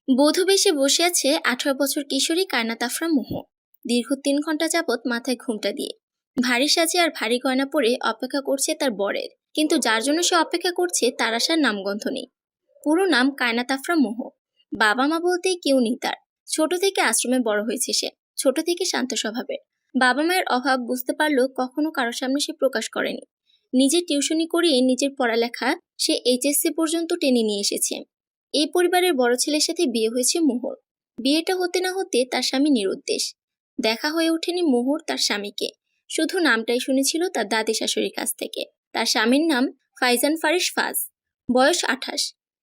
বধূ বেশে বসে আছে 18 বছর কিশোরী কায়নাত আফরা মোহ। দীর্ঘ 3 ঘন্টা যাবৎ মাথায় ঘুমটা দিয়ে ভারী সাজে আর ভারী গয়না পরে অপেক্ষা করছে তার বরের, কিন্তু যার জন্য সে অপেক্ষা করছে তার আসার নামগন্ধ নেই। পুরো নাম কায়নাত আফরা মোহ। বাবা মা বলতে কেউ নেই তার। ছোট থেকে আশ্রমে বড় হয়েছে সে, ছোট থেকে শান্ত স্বভাবের। বাবা মায়ের অভাব বুঝতে পারলেও কখনো কারোর সামনে সে প্রকাশ করেনি। নিজের টিউশনি করিয়ে নিজের পড়ালেখা সে এইচএসসি পর্যন্ত টেনে নিয়ে এসেছে। এই পরিবারের বড় ছেলের সাথে বিয়ে হয়েছে মোহর। বিয়েটা হতে না হতে তার স্বামী নিরুদ্দেশ। দেখা হয়ে ওঠেনি মোহর তার স্বামীকে, শুধু নামটাই শুনেছিল তার দাদি শাশুড়ির কাছ থেকে। তার স্বামীর নাম ফাইজান ফারিস ফাজ, বয়স 28।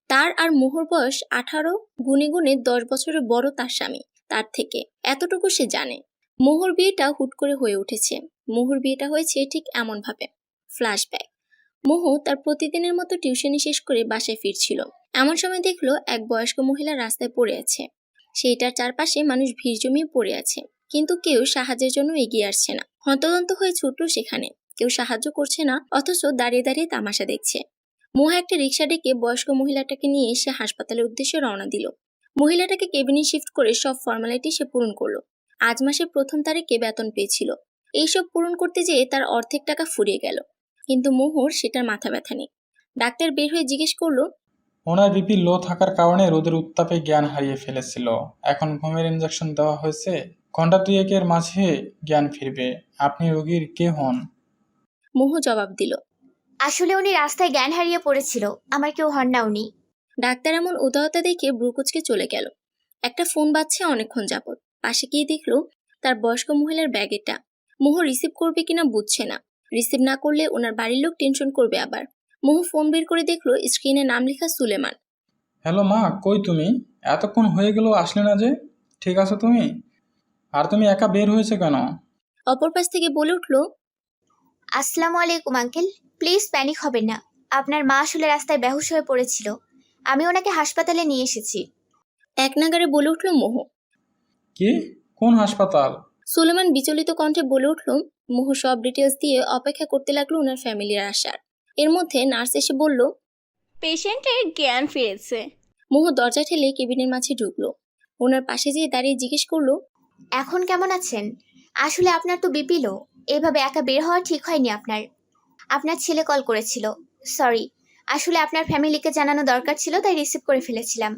তার আর মোহর বয়স 18, গুনে গুনে 10 বছরের বড় তার স্বামী তার থেকে, এতটুকু সে জানে। মোহর বিয়েটা হুট করে হয়ে উঠেছে। মোহর বিয়েটা হয়েছে ঠিক এমন ভাবে। ফ্ল্যাশব্যাক। মোহ তার প্রতিদিনের মতো টিউশনি শেষ করে বাসায় ফিরছিল। এমন সময় দেখলো এক বয়স্ক মহিলা রাস্তায় পড়ে আছে। সেইটার চারপাশে মানুষ ভিড় জমিয়ে পড়ে আছে, কিন্তু কেউ সাহায্যের জন্য এগিয়ে আসছে না। হন্তদন্ত হয়ে ছুটলো সেখানে। কেউ সাহায্য করছে না, অথচ দাঁড়িয়ে দাঁড়িয়ে তামাশা দেখছে। মোহ একটা রিক্সা ডেকে বয়স্ক মহিলাটাকে নিয়ে এসে হাসপাতালের উদ্দেশ্যে রওনা দিল। মহিলাটাকে কেবিনে শিফট করে সব ফর্মালিটি সে পূরণ করলো। আজ মাসের 1ম তারিখে বেতন পেয়েছিল। এইসব পূরণ করতে যেয়ে তার অর্ধেক টাকা ফুরিয়ে গেল, কিন্তু মোহর সেটার মাথা ব্যথা নেই। ডাক্তার বের হয়ে জিজ্ঞেস করলো, ওনার বিপি লো থাকার কারণে রোদের উত্তাপে জ্ঞান হারিয়ে ফেলেছিল। এখন ঘুমের ইনজেকশন দেওয়া হয়েছে, ঘন্টা দুয়েকের মাঝে জ্ঞান ফিরবে। আপনি রোগীর কে হন? মোহ জবাব দিল, আসলে উনি রাস্তায় জ্ঞান হারিয়ে পড়েছিল, আমার কেউ হন না উনি। ডাক্তার এমন উদারতা দেখে ব্রুকুচকে চলে গেল। একটা ফোন বাজছে অনেকক্ষণ যাবত। পাশে গিয়ে দেখলো তার বয়স্ক মহিলার ব্যাগেটা। মোহ রিসিভ করবে কিনা বুঝছে না। রিসিভ না করলে ওনার বাড়ির লোক টেনশন করবে আবার। মোহ ফোন বের করে দেখলো স্ক্রিনে নাম লেখা সুলেমান। হ্যালো মা, কই তুমি? এতক্ষণ হয়ে গেল আসলে না যে। ঠিক আছো তুমি? আর তুমি একা বের হয়েছে কেন? অপর পাশ থেকে বলে উঠলো, আসসালামু আলাইকুম আঙ্কেল, প্লিজ প্যানিক হবেন না। আপনার মা আসলে রাস্তায় বেহুশ হয়ে পড়েছিল, আমি ওনাকে হাসপাতালে নিয়ে এসেছি। এক নাগারে বলে উঠলো মোহ। কি? কোন হাসপাতাল? সুলেমান বিচলিত কণ্ঠে বলে উঠল। মোহ সব ডিটেলস দিয়ে অপেক্ষা করতে লাগলো ওনার ফ্যামিলির আসার। এর মধ্যে নার্স এসে বলল, পেশেন্টের জ্ঞান ফিরেছে। মোহ দরজা ঠেলে কেবিনের মাঝে ঢুকলো। ওনার পাশে যেয়ে দাঁড়িয়ে জিজ্ঞেস করলো, এখন কেমন আছেন? আসলে আপনার তো বিপি লো, এভাবে একা বের হওয়া ঠিক হয়নি আপনার। আপনার ছেলে কল করেছিল। সরি, আসলে আপনার ফ্যামিলিকে জানানো দরকার ছিল, তাই রিসিভ করে ফেলেছিলাম।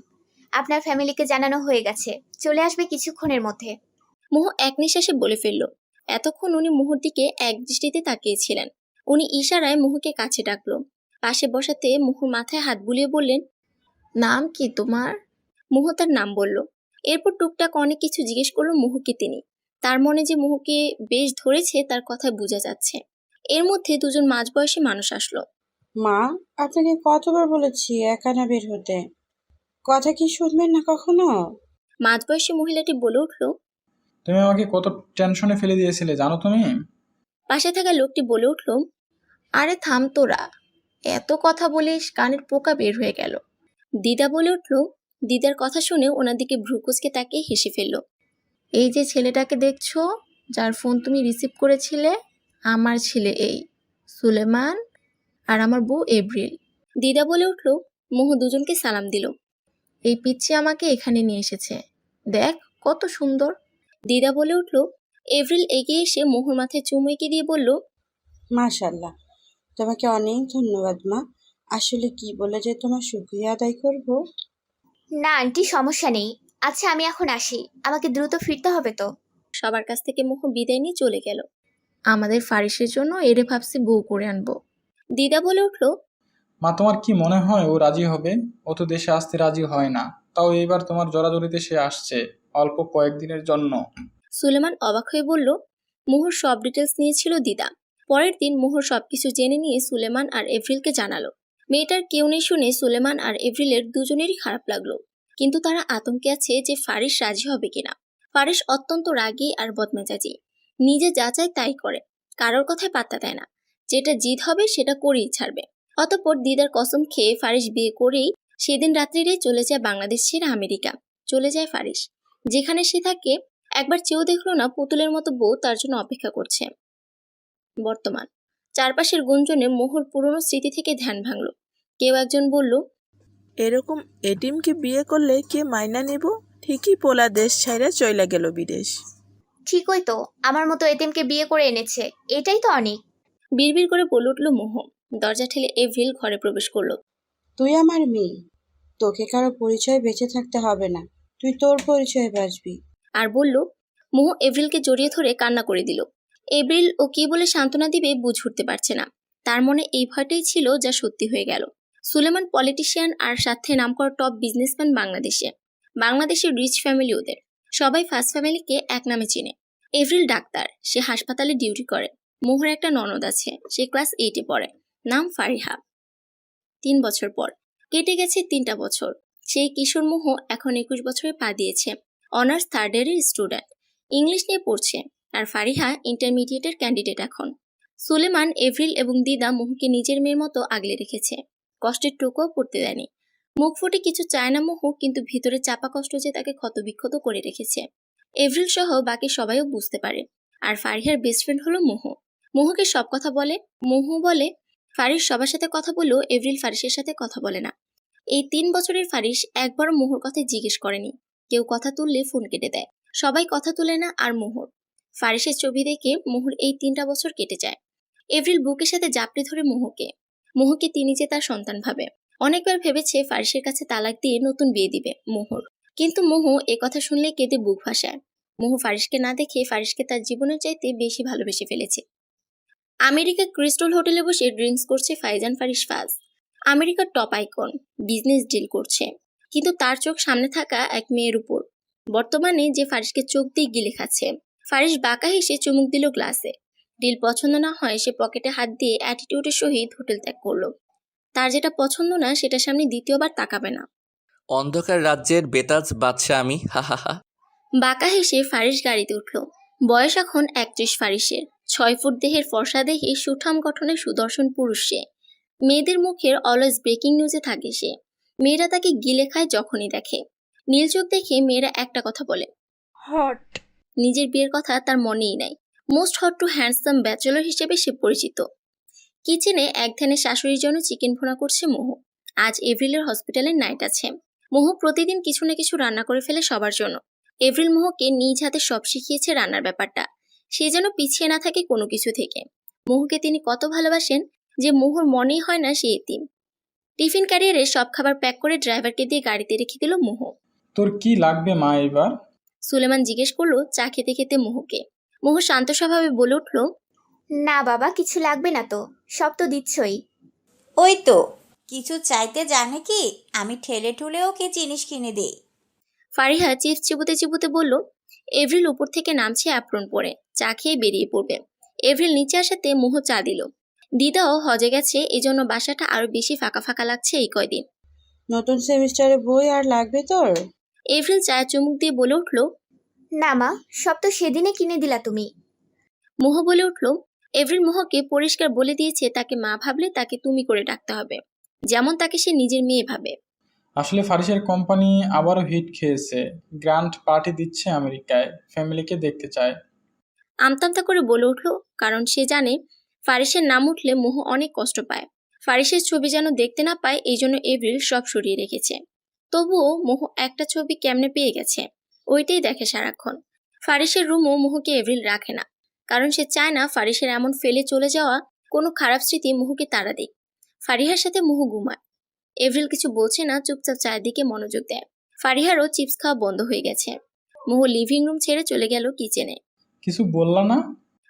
আপনার ফ্যামিলিকে জানানো হয়ে গেছে, চলে আসবে কিছুক্ষণের মধ্যে। মোহ এক নিঃশ্বাসে বলে ফেলল। এতক্ষণ উনি মোহর দিকে এক দৃষ্টিতে তাকিয়েছিলেন। উনি ইশারায় মোহকে কাছে ডাকলো। পাশে বসাতে মোহর মাথায় হাত বুলিয়ে বললেন, নাম কি তোমার? মোহ তার নাম বলল। এরপর টুকটাক অনেক কিছু জিজ্ঞেস করলো মোহকে তিনি। তার মনে যে মোহকে বেশ ধরেছে তার কথায় বোঝা যাচ্ছে। এর মধ্যে দুজন মাঝবয়সী মানুষ আসলো। মা, আপনাকে কতবার বলেছি একা না বের হতে? কথা কি শুনবেন না কখনো? মাঝবয়সী মহিলাটি বলে উঠল। তুমি আমাকে কত টেনশনে ফেলে দিয়েছিলে জানো তুমি? পাশে থাকা লোকটি বলে উঠল, আরে থাম তোরা, এত কথা বলিস কানের পোকা বের হয়ে গেল। দিদা বলে উঠল। দিদার কথা শুনে ওনার দিকে ভ্রুকুচকে তাকিয়ে হেসে ফেলল। এই যে ছেলেটাকে দেখছো, যার ফোন তুমি রিসিভ করেছিলে, আমার ছেলে এই সুলেমান, আর আমার বউ এপ্রিল। দিদা বলে উঠল। মোহ দুজনকে সালাম দিল। এই পিচ্চি আমাকে এখানে নিয়ে এসেছে, দেখ কত সুন্দর। দিদা বলে উঠল। এপ্রিল এগিয়ে এসে মোহর মাথায় চুমু এঁকে দিয়ে বলল, মাশাআল্লাহ, তোমাকে অনেক ধন্যবাদ মা। আসলে কি বলে যে তোমার শুকরিয়া আদায় করব। না আন্টি, সমস্যা নেই। আচ্ছা আমি এখন আসি, আমাকে দ্রুত ফিরতে হবে তো। সবার কাছ থেকে মোহ বিদায় নিয়ে চলে গেল। আমাদের ফারিসের জন্য এরে ভাবছি বউ করে আনবো। দিদা বলে উঠল। মা, তোমার কি মনে হয় ও রাজি হবে? ও তো দেশে আসতে রাজি হয় না, তাও এইবার তোমার জড়াজড়িতে সে আসছে, অল্প কয়েকদিনের জন্য। সুলেমান অবাক হয়ে বলল। মোহর সব ডিটেলস নিয়েছিল দিদা। পরের দিন মোহর সবকিছু জেনে নিয়ে সুলেমান আর এপ্রিলকে জানালো। মেয়েটার কেউ নেই শুনে সুলেমান আর এপ্রিলের দুজনেরই খারাপ লাগলো, কিন্তু তারা আতঙ্কে আছে যে ফারিস রাজি হবে কিনা। ফারিস অত্যন্ত রাগী আর বদমেজাজি। নিজে যা চায় তাই করে, কারোর কথায় পাত্তা দেয় না। যেটা জিদ হবে সেটা করেই ছাড়বে। অতঃপর দিদার কসম খেয়ে ফারিস বিয়ে করেই সেদিন রাত্রিরে চলে যায় বাংলাদেশ ছেড়ে আমেরিকা। চলে যায় ফারিস। যেখানে সে থাকে একবার চেয়েও দেখলো না পুতুলের মতো বউ তার জন্য অপেক্ষা করছে। বর্তমান। চারপাশের গুঞ্জনে মোহর পুরনো স্মৃতি থেকে ধ্যান ভাঙলো। কেউ একজন বলল, এরকম এটিমকে বিয়ে করলে কে মাইনা নেব? ঠিকই পোলা দেশ ছাইরা চইলা গেল বিদেশ। ঠিকই তো, আমার মতো এতিমকে বিয়ে করে এনেছে, এটাই তো অনেক। বিড়বিড় করে বলে উঠল মোহ। দরজা ঠেলে এভরিল ঘরে প্রবেশ করলো। তুই আমার মেয়ে, তোকে কারো পরিচয় বেঁচে থাকতে হবে না, তুই তোর পরিচয়ে বাঁচবি। আর বলল। মোহ এভরিলকে জড়িয়ে ধরে কান্না করে দিল। এভরিল ও কি বলে সান্ত্বনা দিবে বুঝে উঠতে পারছে না। তার মনে এই ভয়টাই ছিল যা সত্যি হয়ে গেল। সুলেমান পলিটিশিয়ান আর সাথে নামকরা টপ বিজনেসম্যান বাংলাদেশের রিচ ফ্যামিলি ওদের। সবাই ফার্স্ট ফ্যামিলিকে এক নামে চিনে। এভরিল ডাক্তার, সে হাসপাতালে ডিউটি করে। মোহর একটা ননদ আছে, সে ক্লাস 8-এ পড়ে, নাম ফারিহা। 3 বছর পর কেটে গেছে 3টা বছর। সেই কিশোর মোহ এখন 21 বছরে পা দিয়েছে। অনার্স 3rd ইয়ারের স্টুডেন্ট, ইংলিশ নিয়ে পড়ছে। আর ফারিহা ইন্টারমিডিয়েটের ক্যান্ডিডেট এখন। সুলেমান, এভরিল এবং দিদা মোহকে নিজের মেয়ের মতো আগলে রেখেছে, কষ্টের টুকুও পড়তে দেয়নি। মুখ ফুটে কিছু চায় না মোহ, কিন্তু ভিতরে চাপা কষ্ট যে তাকে ক্ষতবিক্ষত করে রেখেছে। এভরিল সহ বাকি সবাইও বুঝতে পারে। আর ফারিহার বেস্ট ফ্রেন্ড হলো মোহ। মোহকে সব কথা বলে। মোহ বলে ফারিস সবার সাথে কথা বললেও এভরিল ফারিসের সাথে কথা বলে না। এই 3 বছরের ফারিস একবারও মোহর কথা জিজ্ঞেস করেনি। কেউ কথা তুললে ফোন কেটে দেয়। সবাই কথা তুলে না আর মোহর। ফারিসের ছবি দেখে মোহর এই 3টা বছর কেটে যায়। এভরিল বুকের সাথে জাপটে ধরে মোহকে তিনি যে তার সন্তান ভাবে। অনেকবার ভেবেছে ফারিসের কাছে তালাক দিয়ে নতুন বিয়ে দিবে মোহর, কিন্তু মোহ এ কথা শুনলে কেঁদে বুক ভাসায়। মোহ ফারিসকে না দেখে ফারিসকে তার জীবনের চাইতে বেশি ভালোবেসে ফেলেছে। আমেরিকার ক্রিস্টাল হোটেলে বসে ড্রিঙ্কস করছে ফাইজান ফারিস ফাজ। আমেরিকার টপ আইকন, বিজনেস ডিল করছে, কিন্তু তার চোখ সামনে থাকা এক মেয়ের উপর। বর্তমানে যে ফারিসকে চোখ দিয়ে গিলে খাচ্ছে। ফারিস বাঁকা হেসে চুমুক দিল গ্লাসে। ডিল পছন্দ না হয় সে পকেটে হাত দিয়ে অ্যাটিটিউডের সহিত হোটেল ত্যাগ করলো। তার যেটা পছন্দ না সেটার সামনে দ্বিতীয়বার তাকাবে না। অন্ধকার রাজ্যের বেতাজ বাদশা আমি, হা হা হা। বাঁকা হেসে ফারিস গাড়িতে উঠল। বয়স এখন 31 ফারিসের। 6 ফুট দেহের ফর্সা দেহে সুঠাম গঠনের সুদর্শন পুরুষ সে। মেয়েদের মুখের অলওয়েজ ব্রেকিং নিউজে থাকে সে। মেয়েরা তাকে গিলে খায় যখনই দেখে। নীল চোখ দেখে মেয়েরা একটা কথা বলে, হট। নিজের বিয়ের কথা তার মনেই নাই। Most hot to handsome bachelor হিসেবে সে পরিচিত। কিচেনে এক ধ্যানে শাশুড়ির জন্য চিকেন ভুনা করছে মোহ। আজ এভরিলের হসপিটালের নাইট আছে। মোহ প্রতিদিন কিছু না কিছু রান্না করে ফেলে সবার জন্য। এভরিল মোহকে নিজ হাতে সব শিখিয়েছে রান্নার ব্যাপারটা। সে যেন পিছিয়ে না থাকে কোনো কিছু থেকে। মোহকে তিনি কত ভালোবাসেন যে মোহর মনেই হয় না সে এতিম। টিফিন ক্যারিয়ারে সব খাবার প্যাক করে ড্রাইভারকে দিয়ে গাড়িতে রেখে দিল মোহ। তোর কি লাগবে মা এবার? সুলেমান জিজ্ঞেস করলো চা খেতে খেতে মোহকে। মোহ শান্ত স্বভাবে বলে উঠল, না বাবা, কিছু লাগবে না তো, সব তো দিচ্ছই। ওই তো, কিছু চাইতে জানে কি, আমি ঠেলে ঠুলে ওকে জিনিস কিনে দিই। ফারিহা চিপস চিবুতে চিবুতে বলল। এভরিল উপর থেকে নামছে অ্যাপ্রন পরে, চা খেয়ে বেরিয়ে পড়বে। এভরিল নিচে আসাতে মোহ চা দিল। দিদাও হজে গেছে, এজন্য বাসাটা আরো বেশি ফাঁকা ফাঁকা লাগছে এই কয়দিন। নতুন সেমিস্টারে বই আর লাগবে তোর? এভরিল চায়ের চুমুক দিয়ে বলে উঠল। না মা, সব তো সেদিনে কিনে দিলা তুমি। মোহ বলে উঠল। এভরিল মোহকে পরিষ্কার বলে দিয়েছে তাকে মা ভাবলে তাকে তুমি করে ডাকতে হবে, যেমন তাকে সে নিজের মেয়ে ভাবে। আসলে ফারিসের কোম্পানি আবারও হিট খেয়েছে, গ্র্যান্ড পার্টি দিচ্ছে আমেরিকায়, ফ্যামিলিকে দেখতে চায়। আমতামতা করে বলে উঠল, কারণ সে জানে ফারিসের নাম উঠলে মোহ অনেক কষ্ট পায়। ফারিসের ছবি যেন দেখতে না পায়, এই জন্য এভরিল সব সরিয়ে রেখেছে। তবুও মোহ একটা ছবি কেমনে পেয়ে গেছে, ওইটাই দেখে সারাক্ষণ। ফারিসের রুমও মোহকে এভরিল রাখে না, কারণ সে চায় না ফারিসের এমন ফেলে চলে যাওয়া কোনো খারাপ স্মৃতি মোহকে তাড়া দেয়। ফারিহার সাথে মোহ ঘুমায়। এভরিল কিছু বলছে না, চুপচাপ চায়ের দিকে মনোযোগ দেয়। ফারিহারও চিপস খাওয়া বন্ধ হয়ে গেছে। মোহ লিভিং রুম ছেড়ে চলে গেল কিচেনে। কিছু বললা না?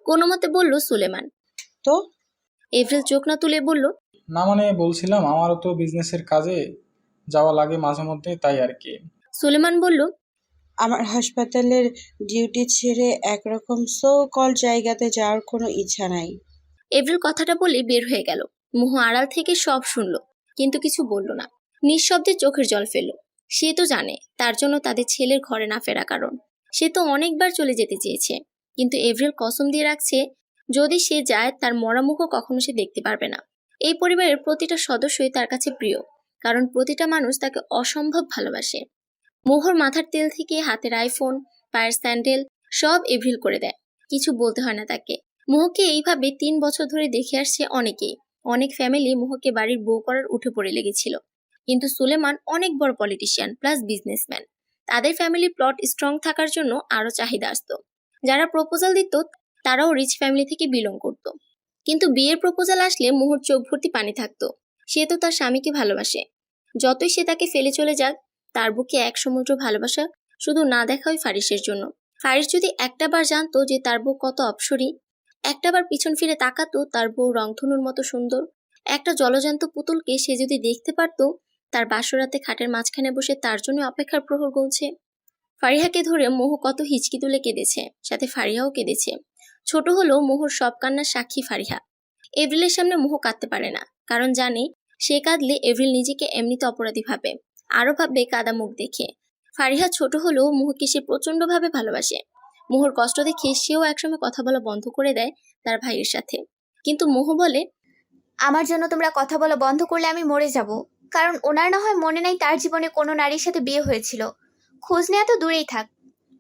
কোনো মতে বলল সুলেমান। তো এভরিল চোখ না তুলে বলল, না মানে বলছিলাম আমারও তো বিজনেসের কাজে যাওয়া লাগে মাঝে মধ্যে, তাই আর কি। সুলেমান বলল, আমার হাসপাতালের ডিউটি ছেড়ে একরকম সো কল জায়গাতে যাওয়ার কোনো ইচ্ছা নাই। এভরিল কথাটা বলে বের হয়ে গেল। মোহ আড়াল থেকে সব শুনল, কিন্তু কিছু বলল না। নিঃশব্দে চোখের জল ফেলল। সে তো জানে তার জন্য তাদের ছেলের ঘরে না ফেরা কারণ। সে তো অনেকবার চলে যেতে চেয়েছে, কিন্তু এভরিল কসম দিয়ে রাখছে যদি সে যায় তার মরা মুখও কখনো সে দেখতে পারবে না। এই পরিবারের প্রতিটা সদস্যই তার কাছে প্রিয়, কারণ প্রতিটা মানুষ তাকে অসম্ভব ভালোবাসে। মোহর মাথার তেল থেকে হাতের আইফোন, পায়ের স্যান্ডেল সব এভরিল করে দেয়, কিছু বলতে হয় না তাকে। মোহকে এইভাবে 3 বছর ধরে দেখে আসছে অনেকেই। অনেক ফ্যামিলি মোহকে বাড়ির বউ করার উঠে পড়ে লেগেছিল, কিন্তু সুলেমান অনেক বড় পলিটিশিয়ান প্লাস বিজনেসম্যান। তাদের ফ্যামিলি প্লট স্ট্রং থাকার জন্য আরো চাহিদা আসতো। যারা প্রপোজাল দিত তারাও রিচ ফ্যামিলি থেকে বিলং করত। কিন্তু বিয়ের প্রপোজাল আসলে মোহর চোখ ভর্তি পানি থাকতো। সে তো তার স্বামীকে ভালোবাসে। যতই সে তাকে ফেলে চলে যাক, তার বুকে এক সমুদ্র ভালোবাসা শুধু না দেখা হয় ফারিসের জন্য। ফারিস যদি একটাবার জানতো যে তার বউ কত অপসরী, একটাবার পিছন ফিরে তাকাতো তার বউ রংধনুর মতো সুন্দর, একটা জলজান্ত পুতুলকে সে যদি দেখতে পারতো তার বাসরাতে খাটের মাঝখানে বসে তার জন্য অপেক্ষার প্রহর গুনছে। ফারিহাকে ধরে মোহ কত হিচকি তুলে কেঁদেছে, সাথে ফারিহাও কেঁদেছে। ছোট হলেও মোহর সব কান্নার সাক্ষী ফারিহা। এভরিলের সামনে মোহ কাঁদতে পারে না, কারণ জানে সে কাঁদলে এভরিল নিজেকে এমনিতে অপরাধী ভাবে, আরো ভাববে কাদা মুখ দেখে। ফারিহা ছোট হলেও মোহকে সে প্রচন্ডভাবে ভালোবাসে। মোহর কষ্ট দেখে সেও একসময় কথা বলা বন্ধ করে দেয় তার ভাইয়ের সাথে। কিন্তু মোহ বলে, আমার জন্য তোমরা কথা বলা বন্ধ করলে আমি মরে যাব। কারণ ওনার না হয় মনে নাই তার জীবনে কোনো নারীর সাথে বিয়ে হয়েছিল। খোঁজ নেওয়া তো দূরেই থাক,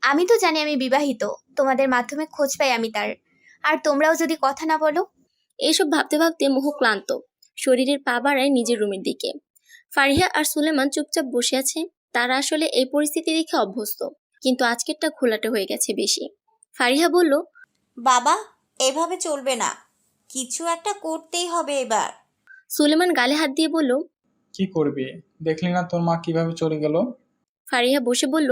আমি তো জানি আমি বিবাহিত, তোমাদের মাধ্যমে খোঁজ পাই আমি তার। আর তোমরাও যদি কথা না বলো। এইসব ভাবতে ভাবতে মোহ ক্লান্ত, শরীরের পা বাড়ায় নিজের রুমের দিকে। ফারিহা আর সুলেমান চুপচাপ বসে আছে। তারা আসলে এই পরিস্থিতি দেখে অভ্যস্ত, কিন্তু আজকেরটা ঘোলাটে হয়ে গেছে বেশি। ফারিহা বলল, বাবা, এভাবে চলবে না, কিছু একটা করতেই হবে এবার। সুলেমান গালে হাত দিয়ে বলল, কি করবি? দেখলি না তোর মা কিভাবে চলে গেল? ফারিহা বসে বলল,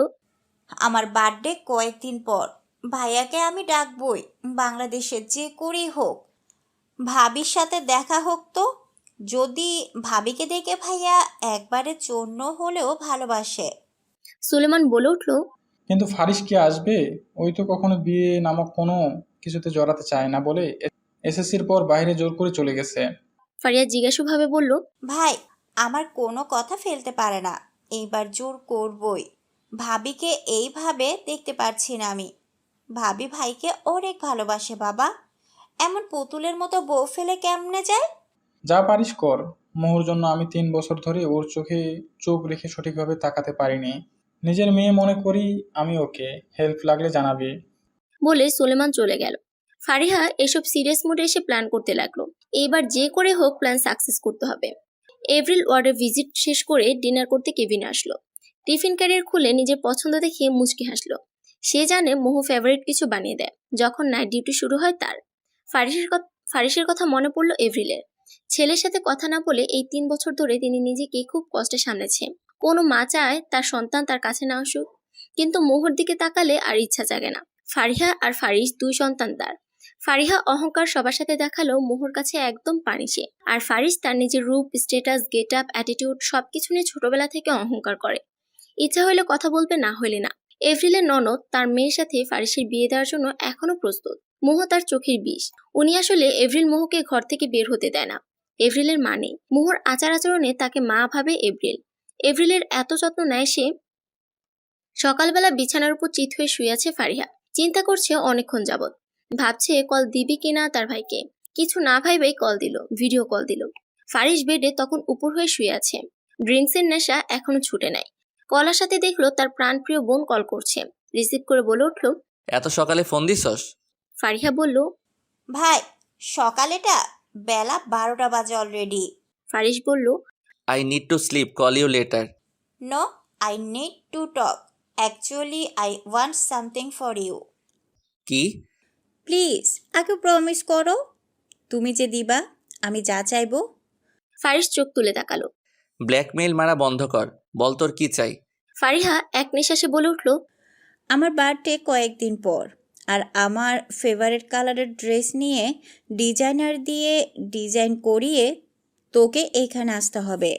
আমার বার্থডে কয়েকদিন পর, ভাইয়াকে আমি ডাকবই, বাংলাদেশে যে করেই হোক। ভাবির সাথে দেখা হোক তো। যদি ভাবিকে দেখে ভাইয়া একবারের জন্য হলেও ভালোবাসে। সুলেমান বলে উঠল, কিন্তু ফারিস কি আসবে? ওই তো কখনো বিয়ে নামক কোনো কিছুতে জড়াতে চায় না বলে এসএসসির পর বাইরে জোর করে চলে গেছে। ফারিয়া জিজ্ঞাসুভাবে বলল, ভাই আমার কোনো কথা ফেলতে পারে না, এইবার জোর করবই। ভাবিকে এইভাবে দেখতে পারছি না আমি। ভাবি ভাইকে অনেক ভালোবাসে বাবা, এমন পুতুলের মতো বউ ফেলে কেমনে যায়? যা পারিস কর। মোহর জন্য আমি 3 বছর ধরে ওর চোখে চোখ রেখে সঠিকভাবে তাকাতে পারিনি। নিজের মেয়ে মনে করি আমি ওকে। হেল্প লাগলে জানাবি। বলে সুলেমান চলে গেল। ফারিহা এসব সিরিয়াস মুডে এসে প্ল্যান করতে লাগলো। এবার যে করে হোক প্ল্যান সাকসেস করতে হবে। এপ্রিল ওয়ার্ডের ভিজিট শেষ করে ডিনার করতে কেবিনে আসলো। টিফিন ক্যারিয়ার খুলে নিজের পছন্দ দেখে মুচকি হাসলো। সে জানে মোহ ফেভারিট কিছু বানিয়ে দেয় যখন নাইট ডিউটি শুরু হয় তার। ফারিসের কথা মনে পড়লো এপ্রিলের। ছেলের সাথে কথা না বলে এই 3 বছর ধরে তিনি নিজেকে খুব কষ্টে সামলেছে। কোনো মা চায় তার সন্তান তার কাছে না আসুক, কিন্তু মোহর দিকে তাকালে আর ইচ্ছা জাগে না। ফারিহা আর ফারিস 2 সন্তান তার। ফারিহা অহংকার সবার সাথে দেখালেও মোহর কাছে একদম পানিশে। আর ফারিস তার নিজের রূপ, স্ট্যাটাস, গেট আপ, অ্যাটিটিউড সবকিছু নিয়ে ছোটবেলা থেকে অহংকার করে। ইচ্ছা হইলে কথা বলবে, না হইলে না। এপ্রিলের ননদ তার মেয়ের সাথে ফারিসের বিয়ে দেওয়ার জন্য এখনো প্রস্তুত। মোহ তার চোখের বিষ। উনি আসলে এপ্রিল মোহকে ঘর থেকে বের হতে দেয় না। এপ্রিলের মা নেই। মোহর আচার আচরণে তাকে মা ভাবে এপ্রিল। এপ্রিলের এত যত্ন নেয় সে। সকালবেলা বিছানার উপর চিত হয়ে শুয়ে আছে ফারিহা। চিন্তা করছে অনেকক্ষণ যাবত। ভাবছে কল দিবে কিনা তার ভাইকে। কিছু না ভাইবেই কল দিল, ভিডিও কল দিল। ফারিস বেডে তখন উপর হয়ে শুয়ে আছে। ড্রিঙ্কসের নেশা এখনো ছুটে নাই। কলার সাথে দেখলো তার প্রাণপ্রিয় বোন কল করছে। রিসিভ করে বলে উঠল, এত সকালে ফোন দিছস? ফারিহা বলল, ভাই সকালেটা, বেলা 12টা বাজে অলরেডি। ফারিস বলল, I need to sleep, call you later. No, I need to talk. Actually I want something for you. কি? প্লিজ আগে প্রমিস করো, তুমি যে দিবা আমি যা চাইবো। ফারিস চোখ তুলে তাকালো। ব্ল্যাকমেইল মারা বন্ধ কর, বল তোর কি চাই। ফারিহা এক নিঃশ্বাসে বলে উঠল, আমার বার্থডে কয়েকদিন পর, আর আমার ফেভারিট কালারের ড্রেস নিয়ে ডিজাইনার দিয়ে ডিজাইন করিয়ে তোকে এখানে আসতে হবে।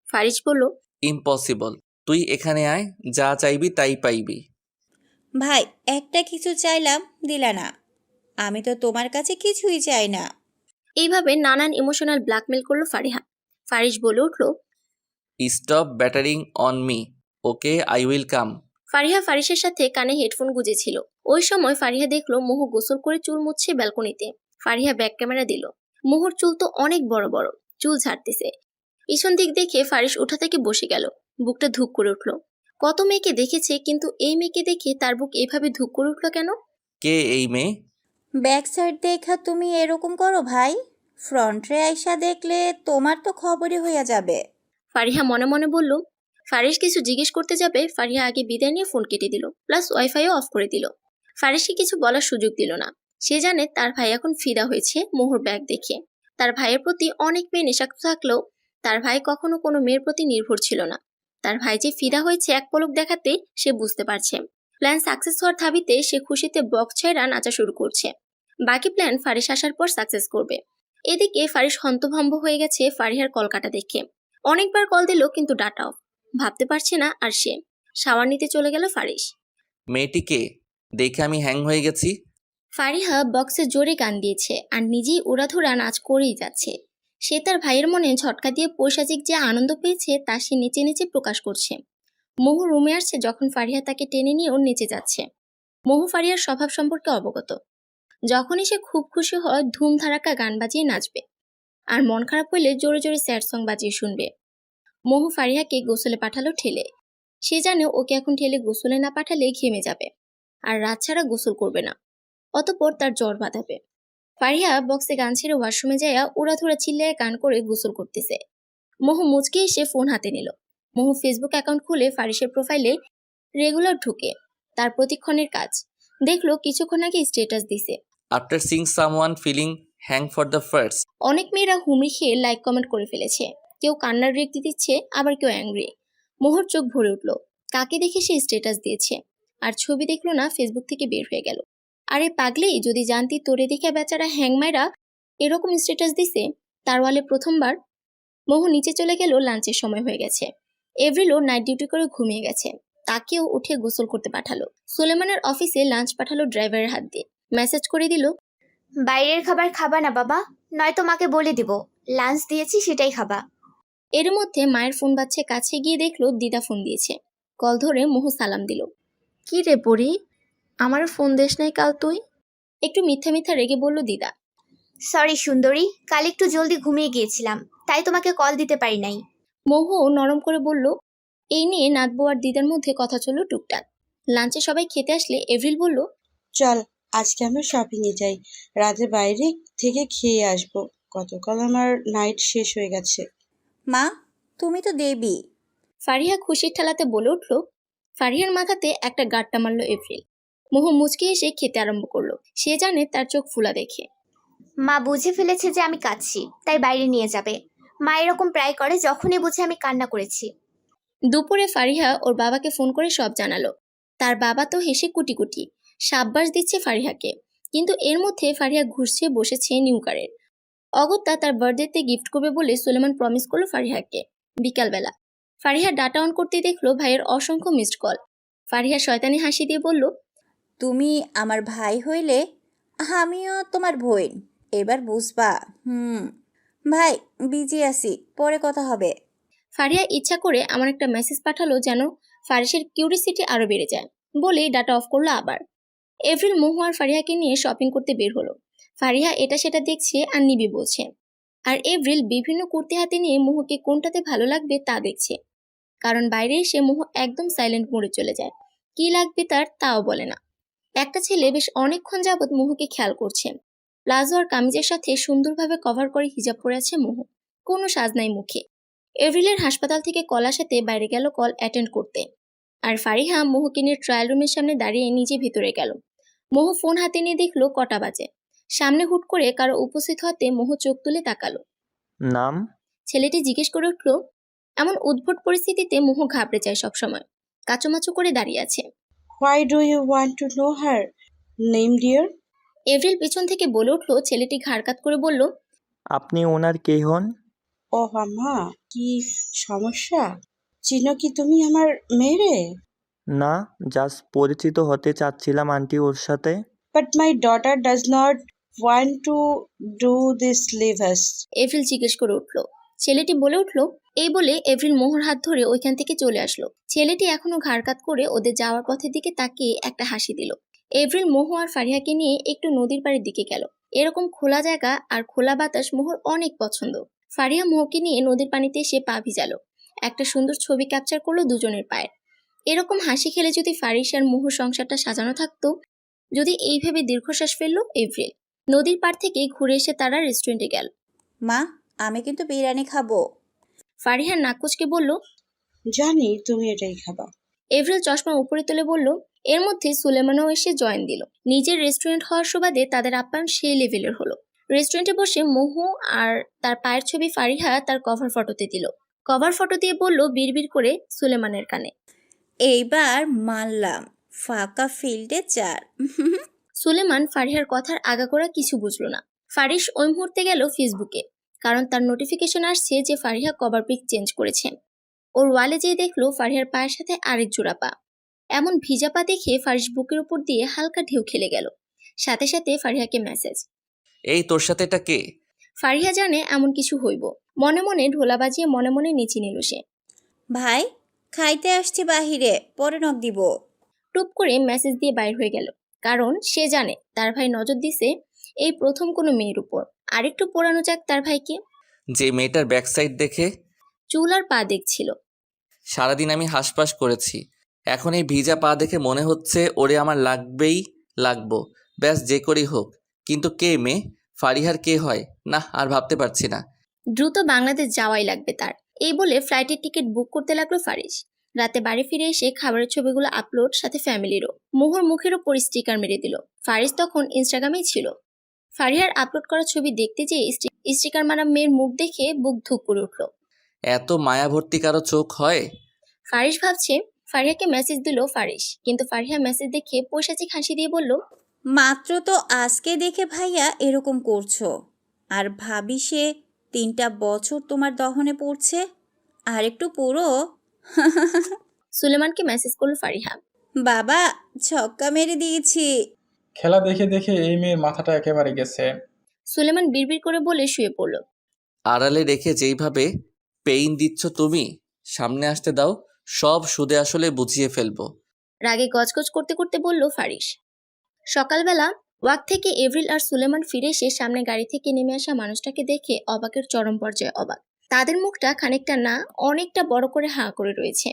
ফারিস বলল, ইম্পসিবল, তুই এখানে আয়, যা চাইবি তাই পাইবি। ভাই একটা কিছু চাইলাম দিলা না, আমি তো তোমার কাছে কিছুই চাই না। এইভাবে নানান ইমোশনাল ব্ল্যাকমেল করলো ফারিহা। ফারিস বলে উঠল, stop battering on me, okay I will come. Fariha ফারিসের সাথে কানে হেডফোন গুজেছিল। ওই সময় ফারিহা দেখলো মোহ গোসল করে চুল মুছছে ব্যালকনিতে। ফারিহা ব্যাক ক্যামেরা দিল। মোহর চুল তো অনেক বড় বড়, চুল ঝাড়তেছে। পিছন দিক দেখে ফারিস উঠা থেকে বসে গেল। বুকটা ধুক করে উঠল। কত মেয়েকে দেখেছে, কিন্তু এই মেয়েকে দেখে তার বুক এইভাবে ধুক করে উঠল কেন? কে এই মেয়ে? ব্যাক সাইড দেখা তুমি এরকম করো ভাই, ফ্রন্টে আইসা দেখলে তোমার তো খবরই হইয়া যাবে। ফারিহা মনে মনে বলল। ফারিস কিছু জিজ্ঞেস করতে যাবে ফারিহা আগে বিদায় নিয়ে ফোন কেটে দিল, প্লাস ওয়াইফাইও অফ করে দিল। ফারিসকে কিছু বলার সুযোগ দিল না। সে জানে তার ভাই এখন ফিদা হয়েছে মোহর ব্যাগ দেখে। তার ভাইয়ের প্রতি অনেক মেয়ে নেশাক্ত থাকলেও তার ভাই কখনো কোনো মেয়ের প্রতি নির্ভর ছিল না। তার ভাই যে ফিদা হয়েছে এক পলক দেখাতে সে বুঝতে পারছে। প্ল্যান সাকসেস হওয়ার দাবিতে সে খুশিতে বক্স ছেড়া নাচা শুরু করছে। বাকি প্ল্যান ফারিস আসার পর সাকসেস করবে। এদিকে ফারিস হন্তভম্ব হয়ে গেছে ফারিহার কল কাটা দেখে। অনেকবার কল দিল কিন্তু ডাটা অফ। ভাবতে পারছে না আর সে। শাওয়ার নিতে চলে গেল ফারিস। মেয়েটিকে দেখে আমি হ্যাং হয়ে গেছি। ফারিহা বক্সে জোরে গান দিয়েছে আর নিজেই উড়াধুরা নাচ করেই যাচ্ছে। সে তার ভাইয়ের মনে ঝটকা দিয়ে পৈশাচিক যে আনন্দ পেয়েছে তা সে নেচে নেচে প্রকাশ করছে। মোহু রুমে আসছে যখন ফারিহা তাকে টেনে নিয়েও নেচে যাচ্ছে। মোহু ফারিহার স্বভাব সম্পর্কে অবগত। যখনই সে খুব খুশি হয় ধুমধারাক্কা গান বাজিয়ে নাচবে, আর মন খারাপ হইলে জোরে জোরে স্যাড সং বাজিয়ে শুনবে। মোহু ফারিহাকে গোসলে পাঠালো ঠেলে। সে জানে ওকে এখন ঠেলে গোসলে না পাঠালে ঘেমে যাবে আর রাত ছাড়া গোসল করবে না, অতঃপর তার জ্বর বাঁধাবে। ফারিহা বক্সে গান ছেড়ে ওয়াশরুমে যাইয়া উড়াধুরা চিল্লায় গান করে গোসল করতেছে। মোহু মুচকে এসে ফোন হাতে নিল। মোহু ফেসবুক অ্যাকাউন্ট খুলে ফারিসের প্রোফাইলে রেগুলার ঢুকে তার প্রতিক্ষণের কাজ দেখলো। কিছুক্ষণ আগে স্ট্যাটাস দিছে। After sing someone feeling hang for the first. অনেক মেয়েরা হুমড়ি খেয়ে লাইক কমেন্ট করে ফেলেছে। কেউ কান্নার রিয়েক্ট দিচ্ছে, আবার কেউ অ্যাংরি। মোহর চোখ ভরে উঠল। কাকে দেখে সে স্ট্যাটাস দিয়েছে আর ছবি দেখলো না, ফেসবুক থেকে বের হয়ে গেল। আরে পাগলি, যদি জানতি তোরে দেখে বেচারা হ্যাংমাইরা এরকম স্ট্যাটাস দিছে তার ওয়ালে প্রথমবার। মোহু নিচে চলে গেল। লাঞ্চের সময় হয়ে গেছে। এভরিলও নাইট ডিউটি করে ঘুমিয়ে গেছে। তাকেও উঠে গোসল করতে পাঠালো। সুলেমানের অফিসে লাঞ্চ পাঠালো ড্রাইভারের হাত দিয়ে। মেসেজ করে দিল, বাইরের খাবার খাবা না বাবা, নয়তো মাকে বলে দিব লাঞ্চ দিয়েছি সেটাই খাবা। এর মধ্যে মায়ের ফোন বাজছে। কাছে গিয়ে দেখলো দিদা ফোন দিয়েছে। কল ধরে মোহু সালাম দিল। কি রে পরি, আমার ফোন দেশ নাই কাল তুই? একটু মিথ্যা মিথ্যা রেগে বলল দিদা। সরি সুন্দরী, কাল একটু জলদি ঘুমিয়ে গিয়েছিলাম, তাই তোমাকে কল দিতে পারি নাই। মোহু নরম করে বলল। এই নিয়ে নাতবো আর দিদার মধ্যে কথা চলল টুকটাক। লাঞ্চে সবাই খেতে আসলে এভরিল বলল, চল আজকে আমরা শপিংয়ে যাই, রাতে বাইরে থেকে খেয়ে আসবো। গতকাল আমার নাইট শেষ হয়ে গেছে। মা, তুমি তো দেবী। ফারিহা খুশির ঠেলাতে বলে উঠল। ফারিহার মাথাতে একটা গাঁটটা মারল এপ্রিল। মোহু মুচকে এসে খেতে আরম্ভ করলো। সে জানে তার চোখ ফুলা দেখে। মা বুঝে ফেলেছে যে আমি কাঁদছি, তাই বাইরে নিয়ে যাবে। মা এরকম প্রায় করে যখনই বুঝে আমি কান্না করেছি। দুপুরে ফারিহা ওর বাবাকে ফোন করে সব জানালো। তার বাবা তো হেসে কুটি কুটি সাব্বাস দিচ্ছে ফারিহাকে। কিন্তু এর মধ্যে ফারিহা ঘুরছে বসেছে নিউকারের। অগত্যা তার বার্থডেতে গিফট করবে বলে সুলেমান প্রমিস করলো ফারিহাকে। বিকালবেলা ফারিহা ডাটা অন করতে দেখলো ভাইয়ের অসংখ্য মিসড কল। ফারিহা শয়তানি হাসি দিয়ে বলল, তুমি আমার ভাই হইলে আমিও তোমার বোন, এবার বুঝবা। ভাই বিজি আছি, পরে কথা হবে। ফারিহা ইচ্ছা করে আমার একটা মেসেজ পাঠালো যেন ফারিসের কিউরিসিটি আরো বেড়ে যায়, বলেই ডাটা অফ করলো আবার। এপ্রিল মোহু আর ফারিহাকে নিয়ে শপিং করতে বের হলো। ফারিহা এটা সেটা দেখছে আর নিবি বলছে, আর এপ্রিল বিভিন্ন কুর্তি হাতে নিয়ে মোহুকে কোনটাতে ভালো লাগবে তা দেখছে। কারণ বাইরে এসে মোহু একদম সাইলেন্ট মোডে চলে যায়। কি লাগবে তার তাও বলে না। একটা ছেলে বেশ অনেকক্ষণ যাবৎ মোহুকে খেয়াল করছে। প্লাজো আর কামিজের সাথে সুন্দরভাবে কভার করে হিজাব পরে আছে মোহু। কোনো সাজ নাই মুখে। এভরিলের হাসপাতাল থেকে কল আসাতে বাইরে গেল কল অ্যাটেন্ড করতে। আর ফারিহা মোহুকে নিয়ে ট্রায়াল রুমের সামনে দাঁড়িয়ে নিজে ভিতরে গেল। মোহু ফোন হাতে নিয়ে দেখলো কটা বাজে। সামনে হুট করে কারো উপস্থিত হতে মোহু চোখ তুলে তাকালো। নাম? ছেলেটি জিজ্ঞেস করে উঠল। এমন উদ্ভট পরিস্থিতিতে মোহু ঘাবড়ে যায় সবসময়। কাচুমাচু করে দাঁড়িয়ে আছে। Why do you want to know her name dear? Avril পিছন থেকে বলে উঠল। ছেলেটি ঘাড় কাত করে বলল, আপনি ওনার কে হন? ও আম্মা, কি সমস্যা? চিনো কি তুমি আমার মেয়েরে? না, জাস্ট পরিচিত হতে চাচ্ছিলাম আন্টি ওর সাথে। But my daughter does not want to do this, leave us. Avril জিজ্ঞেস করে উঠল। ছেলেটি বলে উঠল। এই বলে এভরিল মোহর হাত ধরে ওইখান থেকে চলে আসলো। ছেলেটি এখনো ঘাড় কাত করে ওদের যাওয়ার পথের দিকে তাকিয়ে একটা হাসি দিল। এভরিল মোহু আর ফারিহাকে নিয়ে একটু নদীর পাড়ের দিকে গেল। এরকম খোলা জায়গা আর খোলা বাতাস মোহর অনেক পছন্দ। ফারিহা মোহকে নিয়ে নদীর পানিতে এসে পা ভিজালো। একটা সুন্দর ছবি ক্যাপচার করলো দুজনের পায়ে। এরকম হাসি খেলে যদি ফারিস আর মোহর সংসারটা সাজানো থাকতো। যদি এইভাবে দীর্ঘশ্বাস ফেললো এভরিল। নদীর পাড় থেকে ঘুরে এসে তারা রেস্টুরেন্টে গেল। মা, আমি কিন্তু বিরিয়ানি খাবো। ফারিহা নাক কুচকে বলল। জানি তুমি এটাই খাবা। এভরিল চশমা উপরে তুলে বলল। এর মধ্যে সুলেমানও এসে জয়েন দিল। নিজের রেস্টুরেন্ট হওয়ার সুবাদে তাদের আপ্যায়ন সেই লেভেলের হলো। রেস্টুরেন্টে বসে মোহু আর তার পায়ের ছবি ফারিহা তার কভার ফটোতে দিল। কভার ফটো দিয়ে বলল বিড়বিড় করে সুলেমানের কানে। এইবার মানলাম, ফাঁকা ফিল্ডে 4। সুলেমান ফারিহার কথার আগাগোড়া কিছু বুঝলো না। ফারিস ওই মুহূর্তে গেল ফেসবুকে, কারণ তার নোটিফিকেশন আসছে যে ফারিহা কভার পিক চেঞ্জ করেছে। ওর ওয়ালে যেয়ে দেখলো ফারিহার পায়ের সাথে আরেক জোড়া পা। এমন ভিজা পা দেখে ফারিস বুকের উপর দিয়ে হালকা ঢেউ খেলে গেল। সাথে সাথে ফারিহাকে মেসেজ। এই তোর সাথে এটা কে? ফারিহা জানে এমন কিছু হইব। মনে মনে ঢোলা বাজিয়ে মনে মনে নিচে নিল সে। ভাই, খাইতে আসছি বাহিরে, পরে নক দিব। টুপ করে মেসেজ দিয়ে বাইর হয়ে গেল, কারণ সে জানে তার ভাই নজর দিছে এই প্রথম কোনো মেয়ের উপর। আরেকটু পোড়ানো যাক তার ভাইকে। যে মেয়েটার ব্যাকসাইড দেখে চুল আর পা দেখছিল। সারাদিন আমি হাসপাস করেছি, এখন এই ভিজা পা দেখে মনে হচ্ছে ওরে আমার লাগবেই লাগবো। ব্যাস যে করেই হোক। কিন্তু কে মেয়ে? ফারিহার কে হয়? না, আর ভাবতে পারছি না। দ্রুত বাংলাদেশ যাওয়াই লাগবে তার। এই বলে ফ্লাইটের টিকিট বুক করতে লাগলো ফারিস। রাতে বাড়ি ফিরে এসে খাবারের ছবিগুলো আপলোড, সাথে ফ্যামিলিরও। মোহর মুখের ওপর স্টিকার মেরে দিল। ফারিস তখন ইনস্টাগ্রামেই ছিল। ফারিহার আপলোড করা ছবি দেখতে যেয়ে স্টিকার মারা মেয়ের মুখ দেখে বুক ধুক করে উঠল। এত মায়া ভর্তি কারো চোখ হয়? ফারিস ভাবছে ফারিহাকে মেসেজ দিল ফারিস, কিন্তু ফারিহা মেসেজ দেখে পৈশাচিক হাসি দিয়ে বলল। মাত্র তো আজকে দেখে ভাইয়া এরকম করছো, আর ভাবি সে 3টা বছর তোমার দহনে পড়ছে, আর একটু পুরো। সুলেমানকে মেসেজ করল ফারিহা। বাবা, ছক্কা মেরে দিয়েছি। খেলা দেখে দেখে এই মেয়ের মাথাটা একেবারে গেছে। সুলেমান বিড়বিড় করে বলে শুয়ে পড়ল। আড়ালে রেখে যেইভাবে পেইন দিচ্ছ তুমি, সামনে আসতে দাও, সব সুদে আসলে বুঝিয়ে ফেলবো। রাগে গজগজ করতে করতে বলল ফারিস। সকালবেলা ওয়াক থেকে এভরিল আর সুলেমান ফিরে এসে সামনে গাড়ি থেকে নেমে আসা মানুষটাকে দেখে অবাকের চরম পর্যায়ে অবাক। তাদের মুখটা খানিকটা না অনেকটা বড় করে হাঁ করে রয়েছে।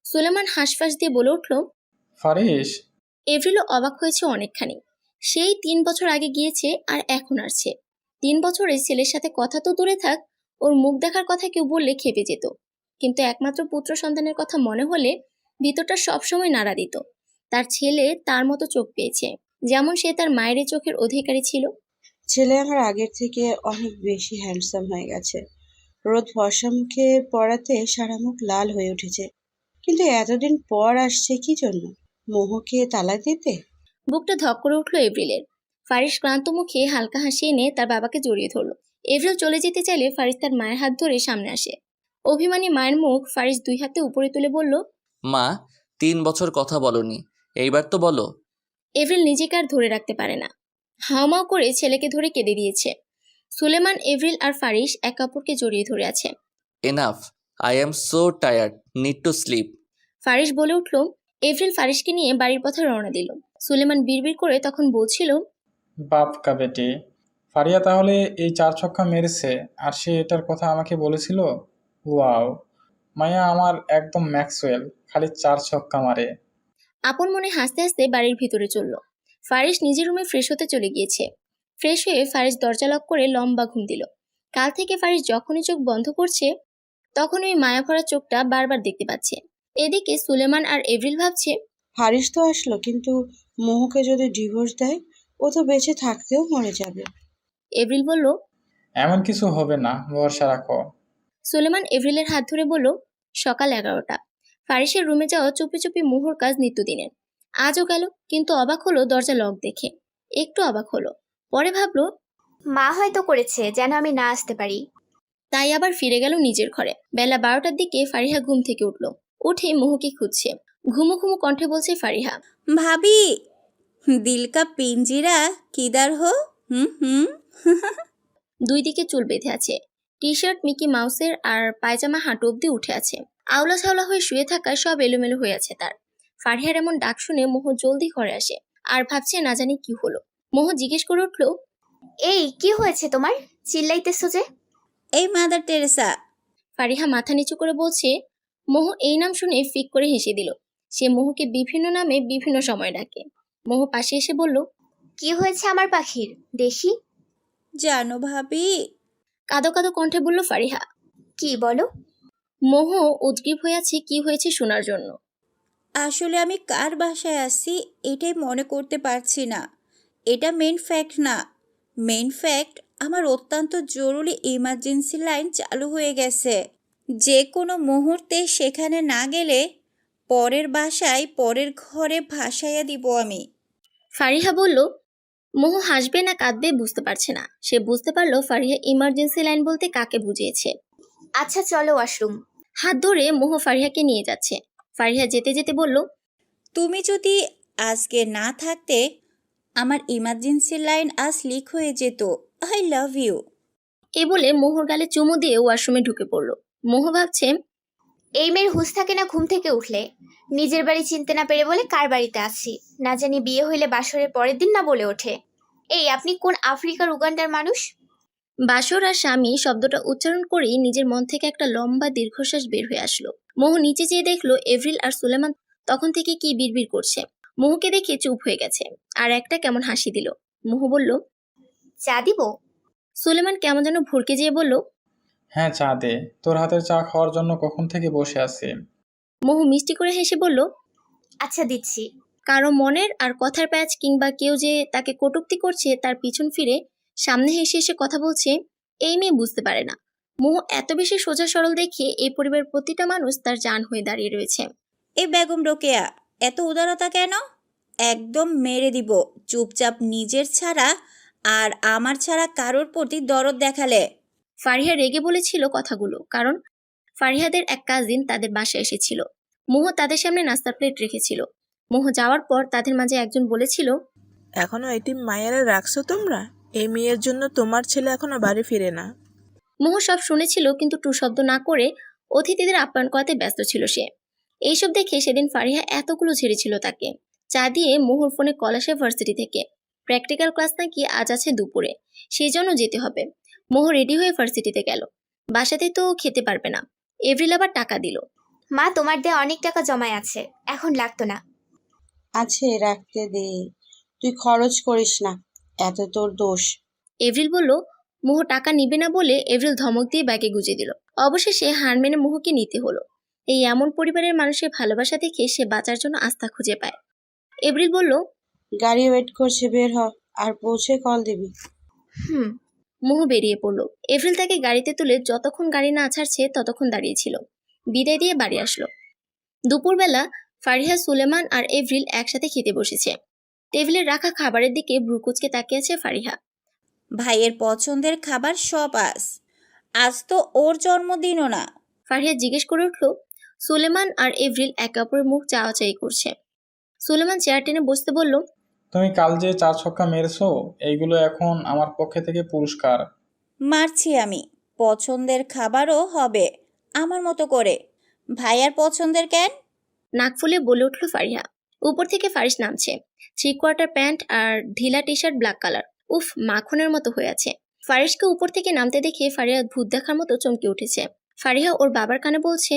সুলেমান হাঁসফাঁস দিয়ে বলে উঠল। ফারিস, এভরিলও অবাক হয়েছে অনেকখানি। সেই 3 বছর আগে গিয়েছে আর এখন আসছে। 3 বছরে ছেলের সাথে কথা তো দূরে থাক, ওর মুখ দেখার কথা কেউ বললে খেপে যেত। কিন্তু একমাত্র পুত্র সন্তানের কথা মনে হলে ভিতরটা সবসময় নাড়া দিত। তার ছেলে তার মতো চোখ পেয়েছে, যেমন সে তার মায়ের চোখের অধিকারী ছিল। ছেলে আমার আগের থেকে অনেক বেশি হ্যান্ডসাম হয়ে গেছে। রোদ ফর্সা মুখে পড়াতে সারা মুখ লাল হয়ে উঠেছে। কিন্তু এতদিন পর আসছে কি জন্য? মোহকে তালাক দিতে? বুকটা ধক করে উঠল এভরিলের। ফারিস ক্লান্ত মুখে হালকা হাসি এনে তার বাবাকে জড়িয়ে ধরল। এভরিল চলে যেতে চাইলে ফারিস তার মায়ের হাত ধরে সামনে আসে। অভিমানী মায়ের মুখ ফারিস 2 হাতে উপরে তুলে বলল। মা, 3 বছর কথা বলনি, এইবার তো বলো। এভরিল নিজেকে আর ধরে রাখতে পারে না। হাওমাও করে ছেলেকে ধরে কেঁদে দিয়েছে। সুলেমান, এভরিল আর ফারিস একে অপরকে জড়িয়ে ধরে আছে। Enough, I am so tired, need to slip. Faris বলে উঠল। এভরিল ফারিসকে নিয়ে বাড়ির পথে রওনা দিল। সুলেমান বিড়বিড় করে তখন বলছিল। বাপ কা বেটি, ফারিয়া তাহলে এই 4 ছক্কা মেরেছে আর সে এটার কথা আমাকে বলেছিল? ওয়াও, মায়া আমার একদম ম্যাক্সওয়েল, খালি 4 ছক্কা মারে। আপন মনে হাসতে হাসতে বাড়ির ভিতরে চলল। ফারিস নিজের রুমে ফ্রেশ হতে চলে গিয়েছে। ফ্রেশ হয়ে ফারিস দরজা লক করে লম্বা ঘুম দিল। কাল থেকে ফারিস যখনই চোখ বন্ধ করছে তখন ওই মায়া ভরা চোখটা বারবার দেখতে পাচ্ছে। এদিকে সুলেমান আর এভরিল ভাবছে। হারিস তো আসলো, কিন্তু মোহকে যদি ডিভোর্স দেয় ও তো বেঁচে থাকতেও মরে যাবে। এভরিল বলল। এমন কিছু হবে না, ভরসা রাখো। সুলেমান এভরিলের হাত ধরে বলল। সকাল 11টা। ফারিসের রুমে যাওয়া চুপি চুপি মোহর কাজ নিত্যদিনের। আজও গেল, কিন্তু অবাক হলো দরজা লক দেখে। একটু অবাক হলো, পরে ভাবলো মা হয়তো করেছে যেন আমি না আসতে পারি। তাই আবার ফিরে গেল নিজের ঘরে। বেলা 12টার দিকে ফারিহা ঘুম থেকে উঠল। উঠে মোহকে খুঁজছে। ঘুমো ঘুমো কণ্ঠে বলছে ফারিহা। ভাবি, দিল কা পিঞ্জিরা কিদার হো? হুম। 2 দিকে চুল বেঁধে আছে। টি শার্ট মিকি মাউসের আর পায়জামা হাঁটু অব্দি উঠে আছে। আওলা ছাওলা হয়ে শুয়ে থাকায় সব এলোমেলো হয়ে আছে তার। ফারিহার এমন ডাক শুনে মোহ জলদি ঘরে আসে আর ভাবছে না জানি কি হলো। মোহ জিজ্ঞেস করে উঠল। এই কি হয়েছে তোমার? চিল্লাইতেছো যে? এই মাদার টেরেসা। ফারিহা মাথা নিচু করে বলছে। মোহ এই নাম শুনে ফিক করে হেসে দিল। সে মোহকে বিভিন্ন নামে বিভিন্ন সময় ডাকে। মোহ পাশে এসে বলল। কি হয়েছে আমার পাখির? দেখি। জানো ভাবি, কাঁদো কাঁদো কণ্ঠে বলল ফারিহা। কি বলো? মোহ উদ্গ্রীব হয়ে আছে কি হয়েছে শোনার জন্য। আসলে আমি কার বাসায় আছি এটাই মনে করতে পারছি না। এটা মেইন ফ্যাক্ট না। মেইন ফ্যাক্ট, আমার অত্যন্ত জরুরি ইমার্জেন্সি লাইন চালু হয়ে গেছে। যে কোনো মুহূর্তে সেখানে না গেলে পরের বাসায় পরের ঘরে ভাসাইয়া দিব আমি। ফারিহা বলল। মোহ হাসবে না কাঁদবে বুঝতে পারছে না। সে বুঝতে পারলো ফারিহা ইমার্জেন্সি লাইন বলতে কাকে বুঝিয়েছে। আচ্ছা চলো ওয়াশরুম। হাত ধরে মোহ ফারিহাকে নিয়ে যাচ্ছে। ফারিহা যেতে যেতে বলল, তুমি যদি আজকে না থাকতে আমার ইমার্জেন্সি লাইন আজ লিক হয়ে যেত। I love you. এ বলে মোহর গালে চুমু দিয়ে ওয়াশরুমে ঢুকে পড়ল। মোহ ভাবছে, এই মেয়ের হুঁশ থাকে না ঘুম থেকে উঠলে। নিজের বাড়ি চিনতে না পেরে বলে কার বাড়িতে আছি। না জানি বিয়ে হইলে বাসরের পরের দিন না বলে ওঠে। এই আপনি কোন আফ্রিকার উগান্ডার মানুষ? বাসর আর স্বামী শব্দটা উচ্চারণ করেই নিজের মন থেকে একটা লম্বা দীর্ঘশ্বাস বের হয়ে আসলো। মোহ নিচে যেয়ে দেখলো এভরিল আর সুলেমান তখন থেকে কি বিড়বিড় করছে। মোহকে দেখে চুপ হয়ে গেছে আর একটা কেমন হাসি দিল। মোহ বলল, চা দিব? সুলেমান কেমন যেন ভুরকে যেয়ে বলল, হ্যাঁ চা দে, তোর হাতের চা খাওয়ার জন্য কখন থেকে বসে আছি। মোহ মিষ্টি করে হেসে বলল, আচ্ছা দিচ্ছি। কারো মনের আর কথার প্যাচ কিংবা কেউ যে তাকে কটূক্তি করছে তার পিছন ফিরে সামনে হেসে এসে কথা বলছে, এই মেয়ে বুঝতে পারে না মোহ এত বেশি সোজা সরল দেখে এই পরিবারের প্রতিটা মানুষ তার জান হয়ে দাঁড়িয়ে রয়েছে। এই বেগম রোকেয়া, এত উদারতা কেন? একদম মেরে দিব চুপচাপ নিজের ছাড়া আর আমার ছাড়া কারোর প্রতি দরদ দেখালে। ফারিহা রেগে বলেছিল কথাগুলো কারণ ফারিহাদের এক কাজিন তাদের বাসায় এসেছিল। মোহ তাদের সামনে নাস্তার প্লেট রেখেছিল। মোহ যাওয়ার পর তাদের মাঝে একজন বলেছিল, এখনো এটিম মায়েরা রাখছো তোমরা? এই মেয়ের জন্য তোমার ছেলে এখনো বাড়ি ফিরে না। মোহ সব শুনেছিল কিন্তু টু শব্দ না করে অতিথিদের আপ্যায়ন করাতে ব্যস্ত ছিল সে। এইসব দেখে সেদিন ফারিহা এতগুলো ছেড়েছিল তাকে। চা দিয়ে মোহর ফোনে কল আসে ভার্সিটি থেকে। প্র্যাকটিক্যাল ক্লাস নাকি আজ আছে দুপুরে, সেই জন্য যেতে হবে। মোহ রেডি হয়ে ভার্সিটিতে গেল। বাসাতে তো খেতে পারবে না। এভরিল আবার টাকা দিল। মা তোমার দিয়ে অনেক টাকা জমায় আছে, এখন লাগতো না। আছে, রাখতে দে, তুই খরচ করিস না, এত তোর দোষ। এভরিল বলল। মোহ টাকা নিবে না বলে এভরিল ধমক দিয়ে ব্যাগে গুজে দিল। অবশেষে হার মেনে মোহকে নিতে হলো। এই এমন পরিবারের মানুষের ভালোবাসা দেখে সে বাঁচার জন্য আস্থা খুঁজে পায়। এভরিল বলল, গাড়ি ওয়েট করছে, বের হ, আর পৌঁছে কল দিবি। হুম। মোহ বেরিয়ে পড়ল। এভরিল তাকে গাড়িতে তুলে যতক্ষণ গাড়ি না ছাড়ছে ততক্ষণ দাঁড়িয়েছিল। বিদায় দিয়ে বাড়ি আসলো। দুপুরবেলা ফারিহা, সুলেমান আর এভরিল একসাথে খেতে বসেছে। টেবিলে রাখা খাবারের দিকে ভ্রুকুচকে তাকিয়ে আছে ফারিহা। ভাইয়ের পছন্দের খাবার সব আজ তো ওর জন্মদিনও না। ফারিহা জিজ্ঞেস করে উঠল। সুলেমান আর এভরিল একে অপরের মুখ চাওয়াচাই করছে। সুলেমান চেয়ার টেনে বসতে বলল, তুমি কাল যে 4 ছক্কা মেরেছো, এইগুলো এখন আমার পক্ষে থেকে পুরস্কার। মারছি আমি, পছন্দের খাবারও হবে আমার মতো করে। ভাইয়ার পছন্দের কেন? নাক ফুলে বলে উঠল ফারিহা। উপর থেকে ফারিস নামছে। 3/4 প্যান্ট আর ঢিলা টি শার্ট ব্ল্যাক কালার। উফ, মাখনের মতো হয়ে আছে। ফারিসকে উপর থেকে নামতে দেখে ফারিহা ভূত দেখার মতো চমকে উঠেছে। ফারিহা ওর বাবার কানে বলছে,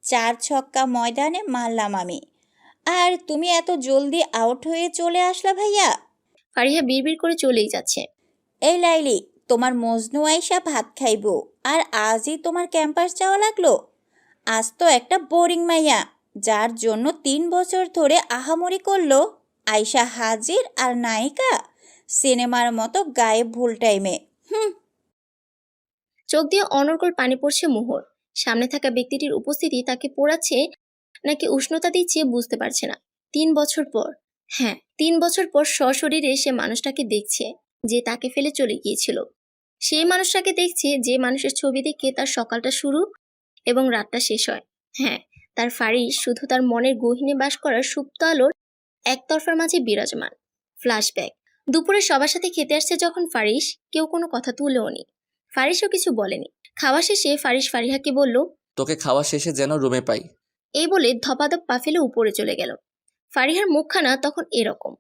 4 ছক্কা ময়দানে মারলাম আমি, আর তুমি এত জলদি আউট হয়ে চলে আসলা ভাইয়া। ফারিহা বিড়বিড় করে চলেই যাচ্ছে। এই লাইলি, তোমার মজনু আইসা ভাত খাইবো, আর আজই তোমার ক্যাম্পাস যাওয়া লাগলো। আজ তো একটা বোরিং মাইয়া, যার জন্য 3 বছর ধরে আহামরি করলো, আইসা হাজির আর নায়িকা সিনেমার মতো গায়ে ভুল টাইমে। চোখ দিয়ে অনর্গল পানি পড়ছে মোহর। সামনে থাকা ব্যক্তিটির উপস্থিতি তাকে পোড়াচ্ছে নাকি উষ্ণতা দিচ্ছে বুঝতে পারছে না। 3 বছর পর, হ্যাঁ 3 বছর পর সশরীরে সে মানুষটাকে দেখছে যে তাকে ফেলে চলে গিয়েছিল। সেই মানুষটাকে দেখছে যে মানুষের ছবি দেখে তার সকালটা শুরু এবং রাতটা শেষ হয়। হ্যাঁ, তার ফারিস শুধু তার মনের গহীনে বাস করার সুপ্ত আলোর একতরফার মাঝে বিরাজমান। ফ্ল্যাশব্যাক। দুপুরে সবার সাথে খেতে আসছে যখন ফারিস, কেউ কোনো কথা তুলেও নি। ফারিসও কিছু বলেনি। খাওয়া শেষে ফারিস ফারিহাকে বলল, তোকে খাওয়া শেষে যেন রুমে পাই। এই বলে ধপাধপ পা ফেলে উপরে চলে গেল। ফারিহার মুখখানা তখন এরকম।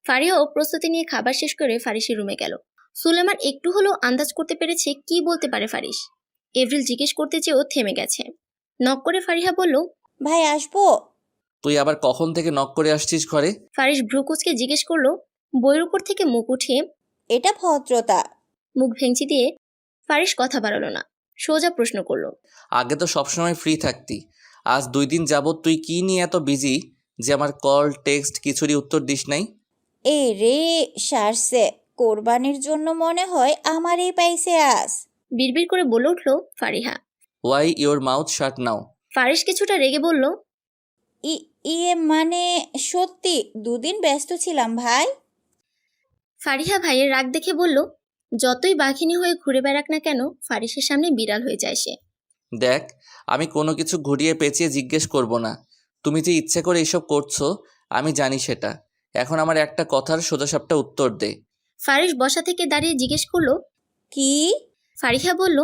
ফারিহাও প্রস্তুতি নিয়ে খাবার শেষ করে ফারিসের রুমে গেল। সুলেমান একটু হলেও আন্দাজ করতে পেরেছে কি বলতে পারে ফারিস। এভরিল জিজ্ঞেস করতে চেয়েও থেমে গেছে। নক করে ফারিহা বলল, ভাই আসবো? তুই আবার কখন থেকে নক করে আসছিস ঘরে? ফারিস ভ্রুকুচকে জিজ্ঞেস করলো। বইয়ের উপর থেকে মুখ উঠিয়ে এটা ভদ্রতা। মুখ ভেঙচি দিয়ে ফারিস কথা বাড়ালো না। সোজা প্রশ্ন করলো। আগে তো সবসময় ফ্রি থাকতি, আজ 2 দিন যাবৎ তুই কি নিয়ে এত বিজি যে আমার কল টেক্সট কিছুরই উত্তর দিস নাই? এ রে সারছে, কোরবানির জন্য মনে হয় আমারই পাইছে আজ। বিড়বিড় করে বলে উঠল Fariha. Why your mouth shut now. Faris কিছুটা রেগে বলল, ইয়ে মানে সত্যি 2 দিন ব্যস্ত ছিলাম ভাই। ফারিহা ভাইয়ের রাগ দেখে বলল, যতই বাঘিনী হয়ে ঘুরে বেড়াক না কেন ফারিসের সামনে বিড়াল হয়ে যায় সে। দেখ, আমি কোনো কিছু ঘুরিয়ে পেঁচিয়ে জিজ্ঞেস করব না। তুমি যে ইচ্ছে করে এসব করছো আমি জানি সেটা। এখন আমার একটা কথার সোজাসাপটা উত্তর দে। ফারিস বসা থেকে দাঁড়িয়ে জিজ্ঞেস করলো। কি? ফারিহা বলল,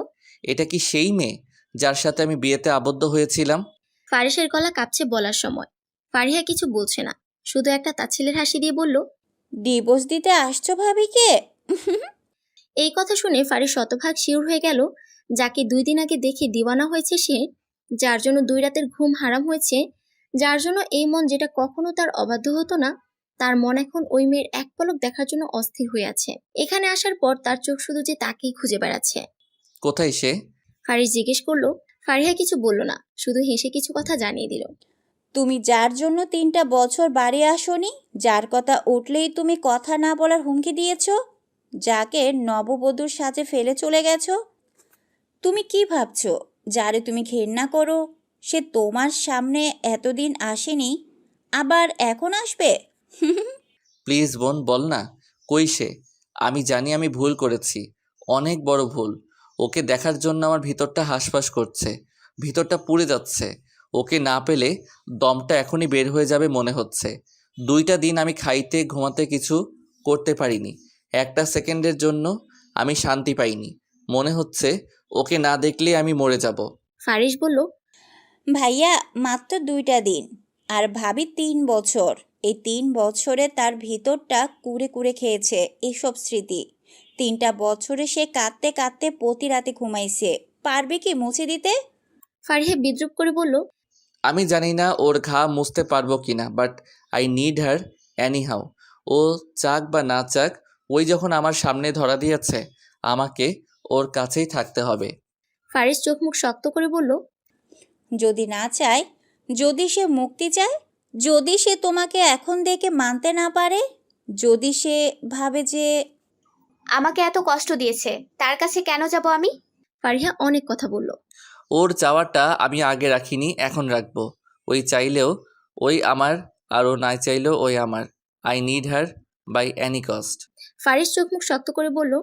এটা কি সেই মেয়ে যার সাথে আমি বিয়েতে আবদ্ধ হয়েছিলাম? ফারিসের গলা কাঁপছে বলার সময়। ফারিহা কিছু বলছে না, শুধু একটা তাচ্ছিলের হাসি দিয়ে বলল, ডিভোর্স দিতে আসছো ভাবিকে? এই কথা শুনে ফারিস শতভাগ শিওর হয়ে গেল, যাকে 2 দিন আগে দেখে দিওয়ানা হয়েছে সে, যার জন্য 2 রাতের ঘুম হারাম হয়েছে, যার জন্য এই মন যেটা কখনো তার অবাধ্য হতো না, তার মন এখন ওই মেয়ের এক পলক দেখার জন্য অস্থির হয়ে আছে। এখানে আসার পর তার চোখ শুধু যে তাকেই খুঁজে বেড়াচ্ছে। কোথায় সে? ফারিস জিজ্ঞেস করলো। ফারিহা কিছু বলল না, শুধু হেসে কিছু কথা জানিয়ে দিল। তুমি যার জন্য 3টা বছর বাড়ি আসোনি, যার কথা উঠলেই তুমি কথা না বলার হুমকি দিয়েছ, যাকে নববধূর সাজে ফেলে চলে গেছো, তুমি কি ভাবছো যারে তুমি ঘেন্না করো সে তোমার সামনে এতদিন আসেনি, আবার এখন আসবে? প্লিজ বোন বল না, কই সে? আমি জানি আমি ভুল করেছি, অনেক বড় ভুল। ওকে দেখার জন্য আমার ভিতরটা হাঁসফাঁস করছে, ভিতরটা পুড়ে যাচ্ছে। ওকে না পেলে দমটা এখনই বের হয়ে যাবে মনে হচ্ছে। 2টা দিন আমি খাইতে ঘুমাতে কিছু করতে পারিনি, একটা সেকেন্ডের জন্য আমি শান্তি পাইনি। মনে হচ্ছে ওকে না দেখলে আমি মরে যাব। ফারিস বলল, ভাইয়া মাত্র 2টা দিন, আর ভাবি 3 বছর। এই 3 বছরে তার ভিতরটা কুড়ে কুড়ে খেয়েছে এসব স্মৃতি। 3টা বছরে সে কাঁদতে কাঁদতে প্রতি রাতে ঘুমাইছে, পারবে কি মুছে দিতে? ফারিহা বিদ্রুপ করে বলল, আমি জানি না ওর ঘা মুছতে পারবো কিনা, but I need her anyhow. ও চাক বা না চাক, ওই যখন আমার সামনে ধরা দিয়েছে, আমাকে ওর কাছেই থাকতে হবে। ফারিস চোখ মুখ শক্ত করে বলল, যদি না চায়, যদি সে মুক্তি চায়, যদি সে তোমাকে এখন দেখে মানতে না পারে, যদি সে ভাবে যে আমাকে এত কষ্ট দিয়েছে, তার কাছে কেন যাব আমি? ফারিহা অনেক কথা বলল। ওর চাওয়াটা আমি আগে রাখিনি, এখন রাখবো। ওই চাইলেও ওই আমার, আর ও না চাইলেও ওই আমার। I need her by any cost. Faris চোখ মুখ শক্ত করে বলল।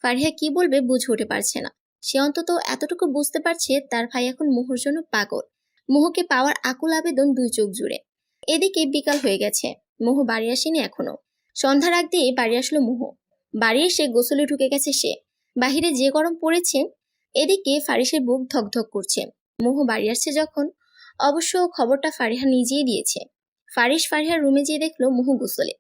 ফারিহা কি বলবে বুঝে উঠে পারছে না। সে অন্তত এতটুকু বুঝতে পারছে তার ভাই এখন মোহর জন্য পাগল। মোহকে পাওয়ার আকুল আবেদন 2 চোখ জুড়ে। এদিকে বিকাল হয়ে গেছে, মোহ বাড়ি আসেনি এখনো। সন্ধ্যার আগ দিয়ে বাড়ি আসলো মোহ। বাড়ি এসে গোসলে ঢুকে গেছে সে। বাহিরে যে গরম পড়েছে, এদিকে ফারিসের বুক ধকধক করছে। মোহ বাড়ি আসছে যখন, অবশ্য খবরটা ফারিহা নিজেই দিয়েছে। ফারিস ফারিহার রুমে যেয়ে দেখলো মোহ গোসলে।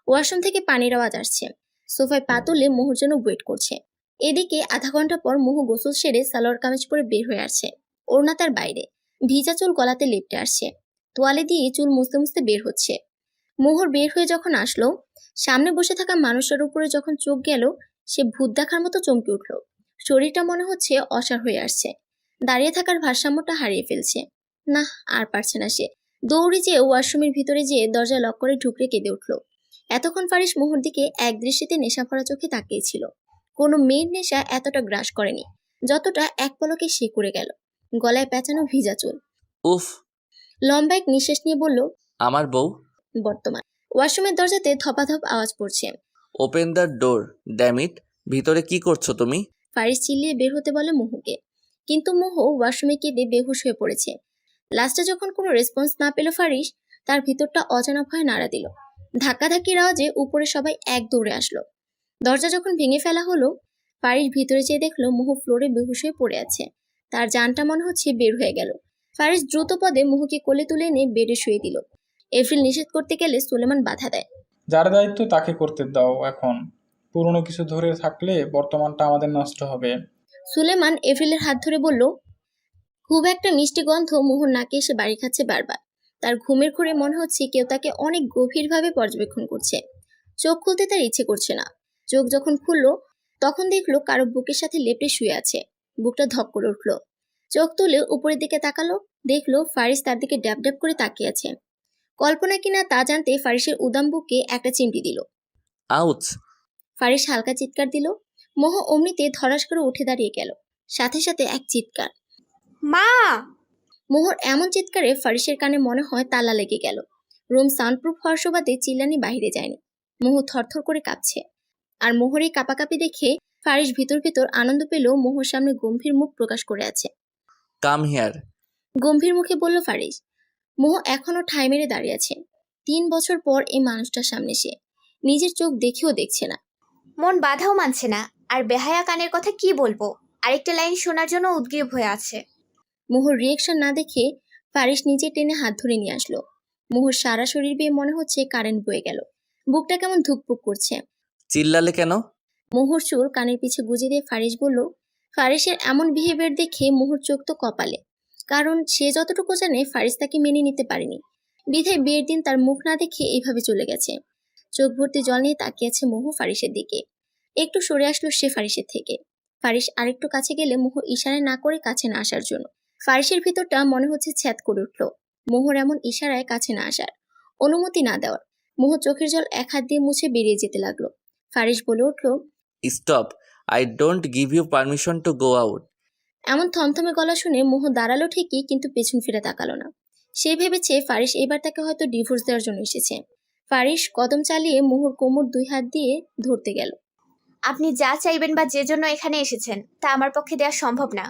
ওয়াশরুম থেকে পানির আওয়াজ আসছে। সোফায় পা তুলে মোহর জন্য ওয়েট করছে। এদিকে আধা ঘন্টা পর মোহ গোসল সেরে সালোয়ার কামিজ পরে বের হয়ে আসছে। ওড়না তার বাইরে, ভিজা চুল গলাতে লেপটে আসছে। তোয়ালে দিয়ে চুল মুছতে মুছতে বের হচ্ছে। মোহর বের হয়ে যখন আসলো, সামনে বসে থাকা মানুষটার উপরে যখন চোখ গেল, সে ভূত দেখার মতো চমকে উঠল। শরীরটা মনে হচ্ছে অসাড় হয়ে আসছে। দাঁড়িয়ে থাকার ভারসাম্যটা হারিয়ে ফেলছে। না, আর পারছে না সে। দৌড়ে যেয়ে ওয়াশরুমের ভিতরে যেয়ে দরজা লক করে ঢুকরে কেঁদে উঠল। এতক্ষণ ফারিস মোহর দিকে এক দৃষ্টিতে নেশা ভরা চোখে তাকিয়েছিল। কোনো মেয়ের নেশা এতটা গ্রাস করেনি যতটা এক পলকে সে করে গেল। গলায় পেঁচানো ভিজা চুল। উফ। লম্বা এক নিঃশ্বাস নিয়ে বলল, আমার বউ। বর্তমান। ওয়াশরুমের দরজাতে ধপাধপ আওয়াজ পড়ছে। Open the door dammit. ভিতরে কি করছো তুমি? ফারিস চিল্লিয়ে বের হতে বলে মোহকে, কিন্তু মোহ ওয়াশরুমে কেঁদে বেহুশ হয়ে পড়েছে। লাস্টে যখন কোনো রেসপন্স না পেল ফারিস, তার ভিতরটা অজানা ভয়ে নাড়া দিল। ধাক্কাধাক্কির আওয়াজে উপরে সবাই এক দৌড়ে আসলো। দরজা যখন ভেঙে ফেলা হলো, ফারিস ভিতরে যেয়ে দেখলো মোহ ফ্লোরে বেহুশ হয়ে পড়ে আছে। তার জানটা মনে হচ্ছে বের হয়ে গেল। ফারিস দ্রুত পদে মোহকে কোলে তুলে এনে বেডে শুয়ে দিল। এপ্রিল নিষেধ করতে গেলে সুলেমান বাধা দেয়। যার দায়িত্ব তাকে করতে দাও। এখন পুরনো কিছু ধরে থাকলে বর্তমানটা আমাদের নষ্ট হবে। সুলেমান এপ্রিলের হাত ধরে বলল। খুব একটা মিষ্টি গন্ধ মোহর নাকে এসে বাড়ি খাচ্ছে বারবার। তার ঘুমের ঘোরে মনে হচ্ছে কেউ তাকে অনেক গভীরভাবে পর্যবেক্ষণ করছে। চোখ খুলতে তার ইচ্ছে করছে না। চোখ যখন খুললো, তখন দেখলো কারো বুকের সাথে লেপটে শুয়ে আছে। বুকটা ধক করে উঠল। চোখ তুলে উপরের দিকে তাকালো, দেখলো ফারিস তার দিকে ড্যাব ড্যাব করে তাকিয়ে আছে। কল্পনা কিনা তা জানতে ফারিসের উদাম বুকে একটা চিমটি দিল। আউচ! ফারিস হালকা চিৎকার দিল। মোহ অমনিতে ধরাস করে উঠে দাঁড়িয়ে গেল, সাথে সাথে এক চিৎকার। মা! মোহর এমন চিৎকারে ফারিসের কানে মনে হয় তালা লেগে গেল। রুম সাউন্ডপ্রুফ হওয়ার সুবাদে চিল্লানি বাহিরে যায়নি। মোহ থরথর করে কাঁপছে। আর মোহর এই কাঁপাকাঁপি দেখে ফারিস ভিতর ভিতর আনন্দ পেলেও মোহর সামনে গম্ভীর মুখ প্রকাশ করে আছে। Come here. গম্ভীর মুখে বলল ফারিস। মোহ এখনো ঠাঁই মেরে দাঁড়িয়ে আছে। 3 বছর পর এই মানুষটার সামনে সে নিজের চোখ দেখেও দেখছে না। মন বাধাও মানছে না, আর বেহায়া কানের কথা কি বলবো, আরেকটা লাইন শোনার জন্য উদগ্রীব হয়ে আছে। মোহর রিয়েকশন না দেখে ফারিস নিজে টেনে হাত ধরে নিয়ে আসলো। মোহর সারা শরীর বেয়ে মনে হচ্ছে কারেন্ট বয়ে গেল। বুকটা কেমন ধুকপুক করছে। চিল্লালে কেন? মোহর চুল কানের পিছে গুজে দিয়ে ফারিস বলল। ফারিসের এমন বিহেভিয়ার দেখে মোহর চোখ তো কপালে, কারণ সে যতটুকু জানে ফারিস তাকে মেনে নিতে পারেনি। বিধায় বিয়ের দিন তার মুখ না দেখে এইভাবে চলে গেছে। চোখ ভর্তি জল নিয়ে তাকিয়েছে মোহ ফারিসের দিকে। একটু সরে আসলো সে ফারিসের থেকে। ফারিস আরেকটু কাছে গেলে মোহ ইশারায় না করে কাছে না আসার জন্য। ফারিসের ভিতরটা মনে হচ্ছে ছ্যাদ করে উঠল। মোহর এমন ইশারায় কাছে না আসার, অনুমতি না দেওয়ার। মোহ চোখের জল এক হাত দিয়ে মুছে বেরিয়ে যেতে লাগলো। ফারিস বলে উঠল, stop! I don't give you permission to go out. এমন থমথমে গলা শুনে মোহ দাঁড়ালো ঠিকই, কিন্তু পেছন ফিরে তাকালো না। সে ভেবেছে ফারিস এবার তাকে হয়তো ডিভোর্স দেওয়ার জন্য এসেছে। ফারিস কদম চালিয়ে মোহর কোমর 2 হাত দিয়ে ধরতে গেল। আপনি যা চাইবেন বা যে জন্য এখানে এসেছেন তা আমার পক্ষে দেওয়া সম্ভব না।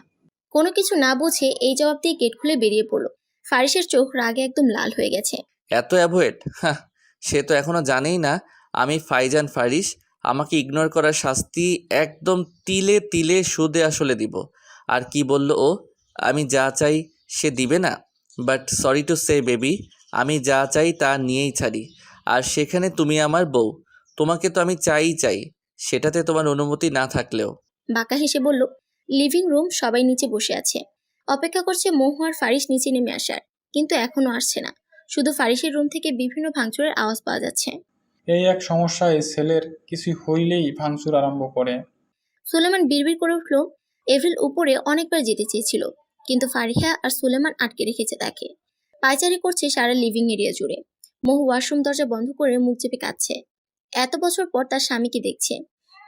কোনো কিছু না বুঝে এই জবাব দিয়ে গেট খুলে বেরিয়ে পড়ল। ফারিসের চোখ রাগে একদম লাল হয়ে গেছে। এত অ্যাভয়েড? হ্যাঁ, সে তো এখনো জানেই না আমি ফাইজান ফারিস। আমাকে ইগনোর করার শাস্তি একদম তিলে তিলে সুদে আসলে দিব। আর কি বলল ও? আমি যা চাই সে দিবে না? But sorry to say baby, আমি যা চাই তা নিয়েই ছাড়ি। আর সেখানে তুমি আমার বউ, তোমাকে তো আমি চাই, সেটাতে তোমার অনুমতি না থাকলেও। বাঁকা হেসে বলল। লিভিং রুম সবাই নিচে বসে আছে, অপেক্ষা করছে মোহ আর ফারিস নিচে নেমে আসার, কিন্তু এখনো আসছে না। শুধু ফারিসের রুম থেকে বিভিন্ন ভাঙচুরের আওয়াজ পাওয়া যাচ্ছে। এই এক সমস্যা, এই ছেলের কিছু হইলেই ভাঙচুর আরম্ভ করে। সুলেমান বিড়বিড় করে উঠল। এভরিল উপরে অনেকবার যেতে চেয়েছিল, কিন্তু ফারিহা আর সুলেমান আটকে রেখেছে তাকে। পায়চারি করছে সারা লিভিং এরিয়া জুড়ে। মোহ ওয়াশরুম দরজা বন্ধ করে মুখ চেপে কাঁদছে। এত বছর পর তার স্বামীকে দেখছে।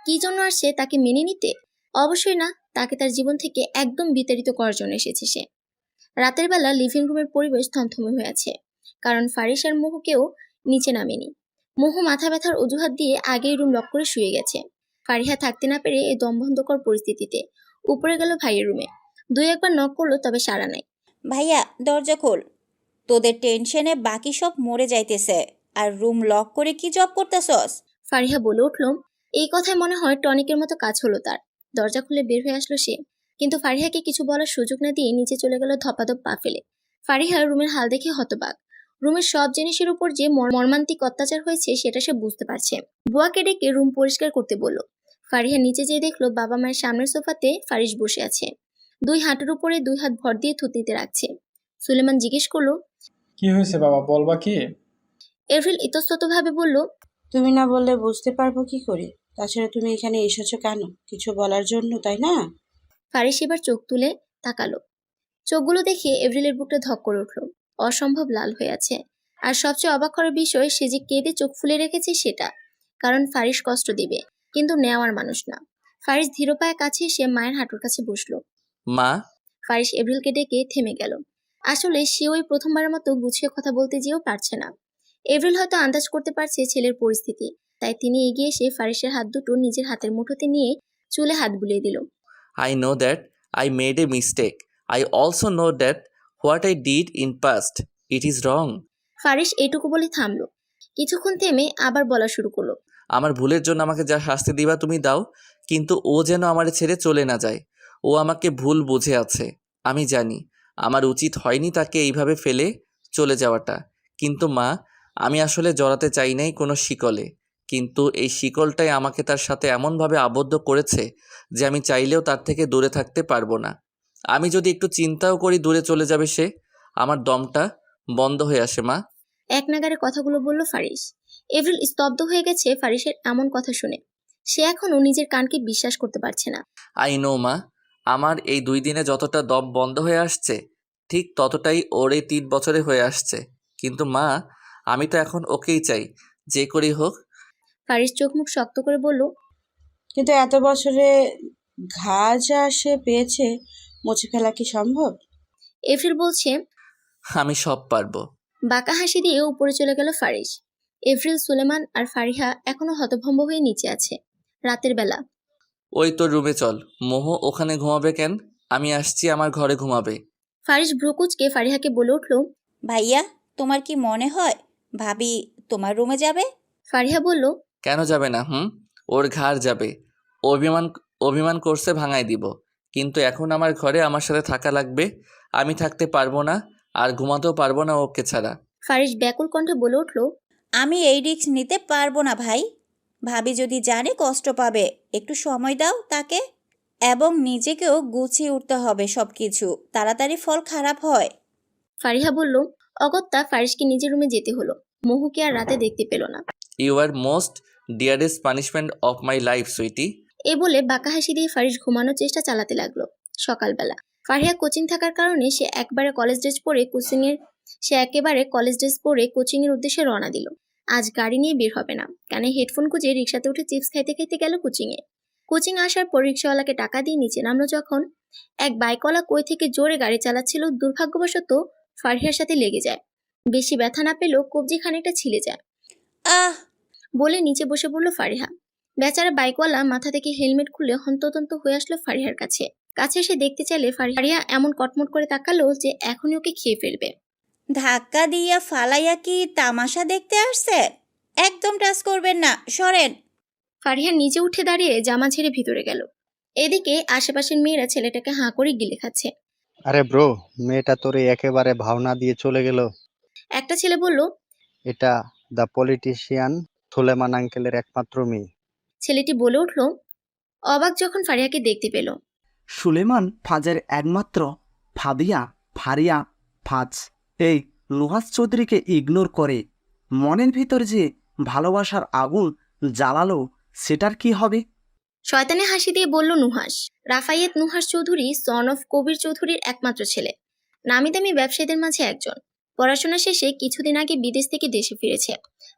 কি জন্য আসছে, তাকে মেনে নিতে? অবশ্যই না, তাকে তার জীবন থেকে একদম বিতাড়িত করার জন্য এসেছে সে। রাতের বেলা লিভিং রুমের পরিবেশ থমথমে হয়ে আছে, কারণ ফারিস আর মোহকেও নিচে নামেনি। মোহ মাথা ব্যথার অজুহাত দিয়ে আগেই রুম লক করে শুয়ে গেছে। ফারিহা থাকতে না পেরে এই দমবন্ধকর পরিস্থিতিতে উপরে গেল ভাইয়ের রুমে। 2-1বার নক করলো, তবে সাড়া নাই। ভাইয়া দরজা খোল, তোদের টেনশনে বাকি সব মরে যাইতেছে। আর রুম লক করে কি জব করতেছস? ফারিহা বলে উঠল। এই কথায় মনে হয় টনিকের মতো কাজ হলো তার। দরজা খুলে বের হয়ে আসলো সে, কিন্তু ফারিহাকে কিছু বলার সুযোগ না দিয়ে নিচে চলে গেল ধপাধপ পা ফেলে। ফারিহা রুমের হাল দেখে হতবাক। রুমের সব জিনিসের উপর যে মর্মান্তিক অত্যাচার হয়েছে সেটা সে বুঝতে পারছে। বুয়াকে ডেকে রুম পরিষ্কার করতে বলল। ফারিহা নিচে যেয়ে দেখলো বাবা মায়ের সামনের সোফাতে ফারিস বসে আছে, 2 হাঁটুর উপরে 2 হাত ভর দিয়ে থুতনিতে রাখছে। সুলেমান জিজ্ঞেস করলো, কি হয়েছে বাবা, বলবা কি? এভরিল ইতস্তত ভাবে বলল, তুমি না বললে বুঝতে পারবো কি করে? তাছাড়া তুমি এখানে এসেছো কেন? কিছু বলার জন্য, তাই না? ফারিস এবার চোখ তুলে তাকালো। চোখগুলো দেখে এভরিলের বুকটা ধক করে উঠল। অসম্ভব লাল হয়ে আছে। আর সবচেয়ে অবাক করার বিষয়, সে যে কেঁদে চোখ ফুলে রেখেছে সেটা। কারণ ফারিস কষ্ট দিবে, কিন্তু নেওয়ার মানুষ না। ফারিস ধীর পায়ে কাছে এসে মায়ের হাঁটুর কাছে বসলো। মা? ফারিস এভরিলকে ডেকে থেমে গেল। আসলে সে ওই প্রথমবারের মতো গুছিয়ে কথা বলতে যেও পারছে না। এভরিল হয়তো আন্দাজ করতে পারছে ছেলের পরিস্থিতি, তাই তিনি এগিয়ে এসে ফারিসের হাত দুটো নিজের হাতের মুঠোতে নিয়ে চুলে হাত বুলিয়ে দিল। I know that I made a mistake. I also know that what I did in past, it is wrong. Faris এইটুকু বলে থামলো। কিছুক্ষণ থেমে আবার বলা শুরু করলো। আমার ভুলের জন্য আমাকে যা শাস্তি দিবা তুমি দাও, কিন্তু ও যেন আমার ছেড়ে চলে না যায়। ও আমাকে ভুল বুঝে আছে, আমি জানি। আমার উচিত হয়নি তাকে এইভাবে ফেলে চলে যাওয়াটা। কিন্তু মা, আমি আসলে জড়াতে চাই নাই কোনো শিকলে, কিন্তু এই শিকলটাই আমাকে তার সাথে এমনভাবে আবদ্ধ করেছে যে আমি চাইলেও তার থেকে দূরে থাকতে পারবো না। আমি যদি একটু চিন্তাও করি দূরে চলে যাবে সে, আমার দমটা বন্ধ হয়ে আসে মা। এক নাগারে কথাগুলো বলল ফারিস। এভরিল স্তব্ধ হয়ে গেছে ফারিসের এমন কথা শুনে। সে এখনো নিজের কানকে বিশ্বাস করতে পারছে না। আই নো মা, আমার এই 2 দিনে যতটা দম বন্ধ হয়ে আসছে ঠিক ততটাই ওর এই 3 বছরে হয়ে আসছে। কিন্তু মা, আমি তো এখন ওকেই চাই, যে করেই হোক। ফারিস চোখ মুখ শক্ত করে বলল, কিন্তু এত বছরে ঘা যা সে পেয়েছে মুছে ফেলা কি সম্ভব? এফরিল বলছে। আমি সব পারবো। বাঁকা হাসি দিয়ে উপরে চলে গেল ফারিস। এফরিল, সুলেমান আর ফারিহা এখনো হতভম্ব হয়ে নিচে আছে। রাতের বেলা। ওই তোর রুমে চল। মোহ ওখানে ঘুমাবে কেন? আমি আসছি, আমার ঘরে ঘুমাবে। ফারিস ভ্রুকুচকে ফারিহাকে বলে উঠল। ভাইয়া, তোমার কি মনে হয় ভাবি তোমার রুমে যাবে? ফারিহা বলল, কেন যাবে না? ওর ঘাড় যাবে। অভিমান অভিমান করছে, ভাঙাই দিব। কিন্তু এখন আমার ঘরে আমার সাথে থাকা লাগবে। আমি থাকতে পারবো না, আর ঘুমাতেও পারবো না ওকে ছাড়া। ফারিস ব্যাকুল কণ্ঠে বলে উঠল। আমি এই রিস্ক নিতে পারবো না ভাই। ভাবি যদি জানে কষ্ট পাবে। একটু সময় দাও তাকে, এবং নিজেকেও গুছিয়ে উঠতে হবে সব কিছু। তাড়াতাড়ি ফল খারাপ হয়। ফারিহা বলল। অগত্যা ফারিসকে নিজের রুমে যেতে হলো। মোহুকে আর রাতে দেখতে পেল না। You are most dearest punishment of my life, sweetie. এ বলে বাঁকা হাসি দিয়ে ফারিস ঘুমানোর চেষ্টা চালাতে লাগলো। সকালবেলা ফারিহা কোচিং থাকার কারণে সে একেবারে কলেজ ড্রেস পরে কোচিং এর উদ্দেশ্যে রওনা দিল। আজ গাড়ি নিয়ে বের হবে না। কানে হেডফোন গুঁজে রিক্সাতে উঠে চিপস খাইতে খাইতে গেল কোচিং আসার পর রিক্সাওয়ালাকে টাকা দিয়ে নিচে নামলো। যখন এক বাইকওয়ালা কই থেকে জোরে গাড়ি চালাচ্ছিল, দুর্ভাগ্যবশত ফারিহার সাথে লেগে যায়। বেশি ব্যথা না পেলেও কবজি খানিকটা ছিলে যায় আহ! বলে নিচে বসে পড়ল ফারিহা। বেচারা বাইকওয়ালা মাথা থেকে হেলমেট খুলে হন্তদন্ত হয়ে আসলো ফারিহার কাছে এসে দেখতে চাইলে ফারিহা এমন কটমট করে তাকালো যে এখনই ওকে খেয়ে ফেলবে। ধাক্কা দিয়া ফালাইয়া কি তামাশা দেখতে আসছে? একদম টাচ করবেন না, সরেন। ফারিহা নিজে উঠে দাঁড়িয়ে জামা ছেড়ে ভিতরে গেল। এদিকে আশেপাশের মেয়েরা ছেলেটাকে হাঁ করে গিলে খাচ্ছে। আরে ব্রো, মেয়েটা তোরে একেবারে ভাওনা দিয়ে চলে গেল। একটা ছেলে বলল। এটা দ্য পলিটিশিয়ান সুলেমান আঙ্কেলের একমাত্র মেয়ে। ছেলেটি বলে উঠল, অবাক যখন ফারিহাকে দেখতে পেল। সুলেমান ফাজের একমাত্র ফারিয়া ফাজ এই নুহাস চৌধুরীকে ইগনোর করে মনের ভিতর যে ভালোবাসার আগুন জ্বালালো, সেটার কি হবে? শয়তানে হাসি দিয়ে বলল নুহাস। রাফায়েত নুহাস চৌধুরী সন অফ কবির চৌধুরীর একমাত্র ছেলে। নামি দামি ব্যবসায়ীদের মাঝে একজন। পড়াশোনা শেষে কিছুদিন আগে বিদেশ থেকে দেশে ফিরেছে।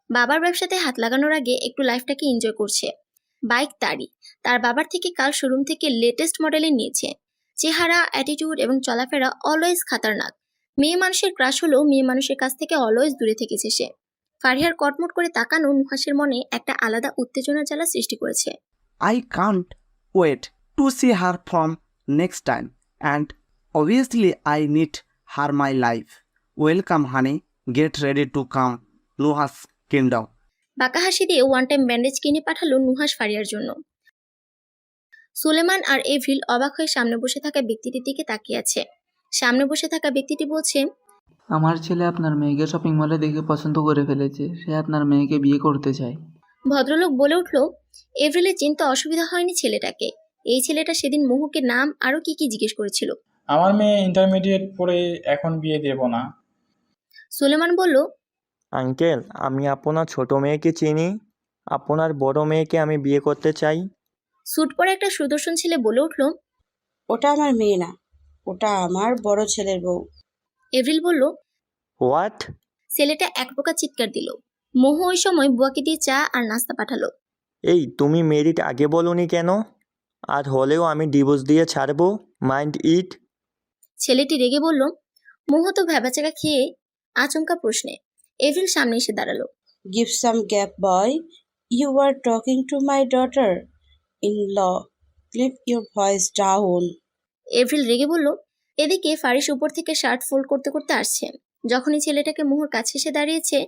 বাবার ব্যবসাতে হাত লাগানোর আগে একটু লাইফটাকে এনজয় করছে। বাইক তারই। তার বাবার থেকে কাল শোরুম থেকে লেটেস্ট মডেলের নিয়েছে। চেহারা, অ্যাটিটিউড এবং চলাফেরা অলওয়েজ খাতারনাক। মেয়ে মানুষের ক্রাশ হলেও মেয়ে মানুষের কাছ থেকে অলওয়েজ দূরে থেকেছে সে। ফারিহার কটমট করে তাকানো নুহাসের মনে একটা আলাদা উত্তেজনার জ্বালা সৃষ্টি করেছে। I can't wait to see her from next time, and obviously I need her my life. Welcome honey, get ready to come Nuhas kingdom. বাঁকা হাসি দিয়ে ওয়ান টাইম ব্যান্ডেজ কিনে পাঠালো নুহাস ফারিয়ার জন্য। সুলেমান আর এভরিল অবাক হয়ে সামনে বসে থাকা ব্যক্তিটির দিকে তাকিয়ে আছে। সামনে বসে থাকা ব্যক্তিটি বলছে, আমার ছেলে আপনার মেয়েকে শপিং মলে দেখে পছন্দ করে ফেলেছে। সে আপনার মেয়েকে বিয়ে করতে চায়। ভদ্রলোক বলে উঠল। এভরিলের চিন্তা অসুবিধা হয়নি ছেলেটাকে। এই ছেলেটা সেদিন মোহকে নাম আরো কি কি জিজ্ঞেস করেছিল। আমার মেয়ে ইন্টারমিডিয়েট পড়ে, এখন বিয়ে দেব না। সুলেমান বলল, আঙ্কেল, আমি আপনার ছোট মেয়েকে চিনি। আপনার বড় মেয়েকে আমি বিয়ে করতে চাই। স্যুট পরে একটা সুদর্শন ছেলে বলে উঠল, ওটা আমার মেয়ে না, ওটা আমার বড় ছেলের বউ। এভরিল বলল। হোয়াট? ছেলেটা এক প্রকার চিৎকার দিল। মোহ ওই সময় বুয়াকে দিয়ে চা আর নাস্তা পাঠালো। এই, তুমি মেরিট আগে বলনি কেন? আর হলেও আমি ডিভোর্স দিয়ে ছাড়বো, মাইন্ড ইট। ছেলেটি রেগে বলল। মোহ তো ভ্যাবাচাকা খেয়ে আচমকা প্রশ্নে। এভরিল সামনে এসে দাঁড়ালো। Give some gap, boy. You are talking to my daughter-in-law. Keep your voice down. এভরিল রেগে বলল। এদিকে ফারিস উপর থেকে শার্ট ফোল্ড করতে করতে আসছে। যখনই ছেলেটাকে মোহর কাছে এসে দাঁড়িয়েছে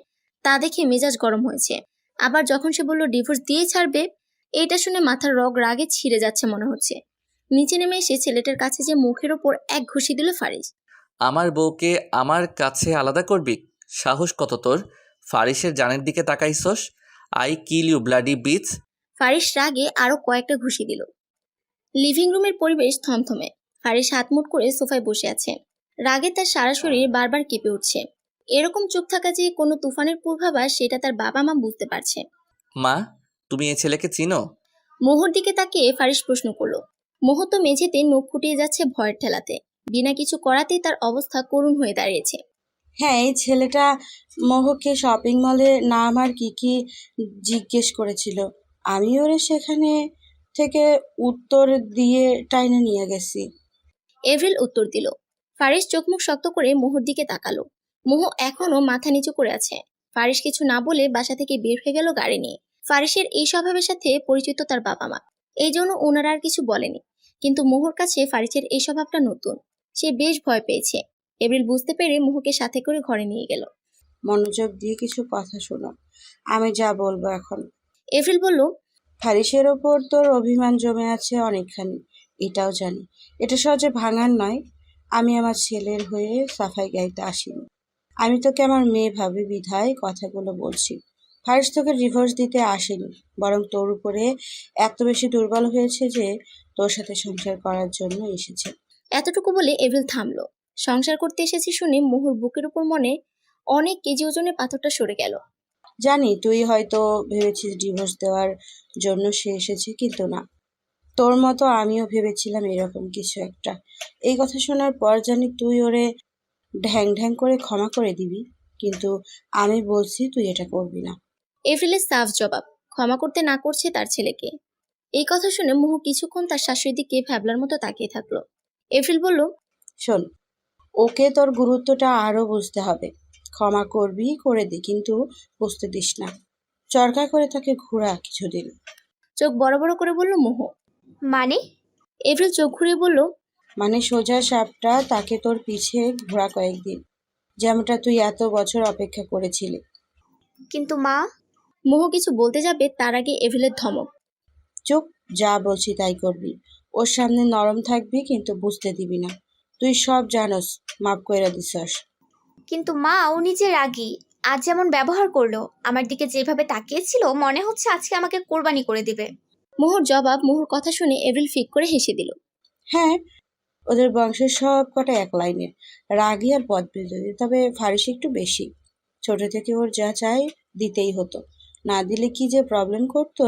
তা দেখে মেজাজ গরম হয়েছে। আবার যখন সে বলল ডিভোর্স দিয়েই ছাড়বে, এটা শুনে মাথার রগ রাগে ছিঁড়ে যাচ্ছে মনে হচ্ছে। নিচে নেমে এসে ছেলেটার কাছে যে মুখের ওপর এক ঘুষি দিল ফারিস। আমার বউকে আমার কাছে আলাদা করবি? সাহস কত তোর? ফারিসের জানের দিকে তাকাইছস? I kill you bloody bitch. Faris রাগে আরো কয়েকটা ঘুষি দিল। লিভিং রুমের পরিবেশ থমথমে। ফারিস হাত মুঠ করে সোফায় বসে আছে। রাগে তার সারা শরীর বারবার কেঁপে উঠছে। এরকম চুপ থাকা যে কোনো তুফানের পূর্বাভাস, সেটা তার বাবা মা বুঝতে পারছে। মা, তুমি এই ছেলেকে চিনো? মোহর দিকে তাকিয়ে ফারিস প্রশ্ন করলো। মোহ তো মেঝেতে নখ খুঁটিয়ে যাচ্ছে ভয়ের ঠেলাতে। বিনা কিছু করাতেই তার অবস্থা করুণ হয়ে দাঁড়িয়েছে। হ্যাঁ, এই ছেলেটা মোহকে শপিং মলে নাম আর কি কি জিজ্ঞেস করেছিল। আমি ওরে সেখানে থেকে উত্তর দিয়ে টাইনে নিয়ে গেছি। এভরিল উত্তর দিল। ফারিস চোখ মুখ শক্ত করে মোহর দিকে তাকালো। মোহ এখনো মাথা নিচু করে আছে। ফারিস কিছু না বলে বাসা থেকে বের হয়ে গেল গাড়ি নিয়ে। ফারিসের এই স্বভাবের সাথে পরিচিত তার বাবা মা, এই জন্য ওনারা আর কিছু বলেনি। কিন্তু মোহর কাছে ফারিসের এই স্বভাবটা নতুন। সে বেশ ভয় পেয়েছে। এভরিল বুঝতে পেরে মোহকে সাথে করে ঘরে নিয়ে গেল। মনোযোগ দিয়ে কিছু কথা শোনো, আমি যা বলবো এখন। এভরিল বলল, ফারিসের ওপর তোর অভিমান জমে আছে অনেকখানি, এটাও জানি। এটা সহজে ভাঙার নয়। আমি আমার ছেলের হয়ে সাফাই গাইতে আসিনি। আমি তোকে আমার মেয়ে ভাবি বিধায় কথাগুলো বলছি। ফারিস তোকে ডিভোর্স দিতে আসেনি, বরং তোর উপরে এত বেশি দুর্বল হয়েছে যে তোর সাথে সংসার করার জন্য এসেছে। এতটুকু বলে এভরিল থামলো। সংসার করতে এসেছি শুনে মোহর বুকের উপর মনে অনেক কেজি ওজনের পাথরটা সরে গেল। জানি তুই হয়তো ভেবেছিস ডিভোর্স দেওয়ার জন্য সে এসেছে, কিন্তু না। তোর মতো আমিও ভেবেছিলাম এরকম কিছু একটা। এই কথা শোনার পর জানি তুই ওরে ঢ্যাং ঢ্যাং করে ক্ষমা করে দিবি, কিন্তু আমি বলছি তুই এটা করবি না। এভরিলের সাফ জবাব, ক্ষমা করতে না করছে তার ছেলেকে। এই কথা শুনে মোহ কিছুক্ষণ তার শাশুড়ির দিকে ভ্যাবলার মতো তাকিয়ে থাকলো। এভরিল বলল, শোন, ওকে তোর গুরুত্বটা আরো বুঝতে হবে। ক্ষমা করবি করে দি, কিন্তু বুঝতে দিস না। চরকা করে তাকে ঘোরা কিছুদিন। চোখ বড় বড় করে বলল মোহ। মানে? এভরিল চোখ ঘুরিয়ে বলল, মানে সোজা সাপটা তাকে তোর পিছে ঘোরা কয়েকদিন, যেমনটা তুই এত বছর অপেক্ষা করেছিলি। কিন্তু মা। মোহ কিছু বলতে যাবে তার আগে এভরিলের ধমক। চুপ, যা বলছি তাই করবি। ওর সামনে নরম থাকবি, কিন্তু বুঝতে দিবি না। তুই সব জানোস, মাফ কইরা দিছস। কিন্তু মা, ও নিজে রাগী। আজ যেমন ব্যবহার করলো, আমার দিকে যেভাবে তাকিয়েছিল, মনে হচ্ছে আজকে আমাকে কোরবানি করে দিবে। মোহর জবাব, মোহর কথা শুনে এভরিল ফিক করে হেসে দিল। হ্যাঁ, ওদের বংশের সব কটা এক লাইনের, রাগী আর বদমেজাজি। তবে ফারিস একটু বেশি। ছোট থেকে ওর যা চাই দিতেই হতো, না দিলে কি যে প্রবলেম করতো।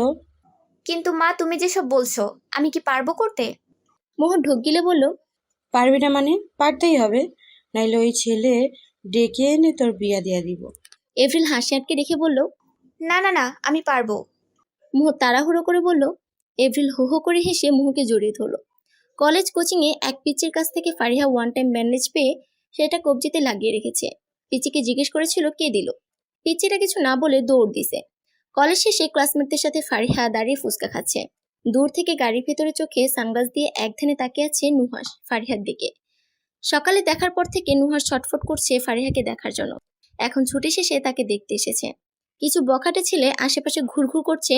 কিন্তু মা, তুমি যেসব বলছো, আমি কি পারবো করতে? মোহর ঢোক গিলে বলল, পারবি না মানে? পারতেই হবে, নাইলে ওই ছেলে ডেকে এনে তোর বিয়া দিয়া দিব। এভরিল হাসি আটকে রেখে বলল, না না না, আমি পারবো। মোহ তাড়াহুড়ো করে বলল। এভরিল হো হো করে হেসে মোহকে জড়িয়ে ধরল। কলেজ কোচিংয়ে এক পিচ্চির কাছ থেকে ফারিহা ওয়ান টাইম ব্যান্ডেজ পেয়ে সেটা কবজিতে লাগিয়ে রেখেছে। পিচ্চিকে জিজ্ঞেস করেছিল কে দিল। পিচ্চিটা কিছু না বলে দৌড় দিছে। কলেজ শেষে ক্লাসমেটদের সাথে ফারিহা দাঁড়িয়ে ফুচকা খাচ্ছে। দূর থেকে গাড়ির ভেতরে চোখে সানগ্লাস দিয়ে একধানে তাকিয়ে আছে নুহাস ফারিহার দিকে। সকালে দেখার পর থেকে নুহাস ছটফট করছে ফারিহাকে দেখার জন্য। এখন ছুটি শেষে তাকে দেখতে এসেছে। কিছু বখাটে ছেলে আশেপাশে ঘুরঘুর করছে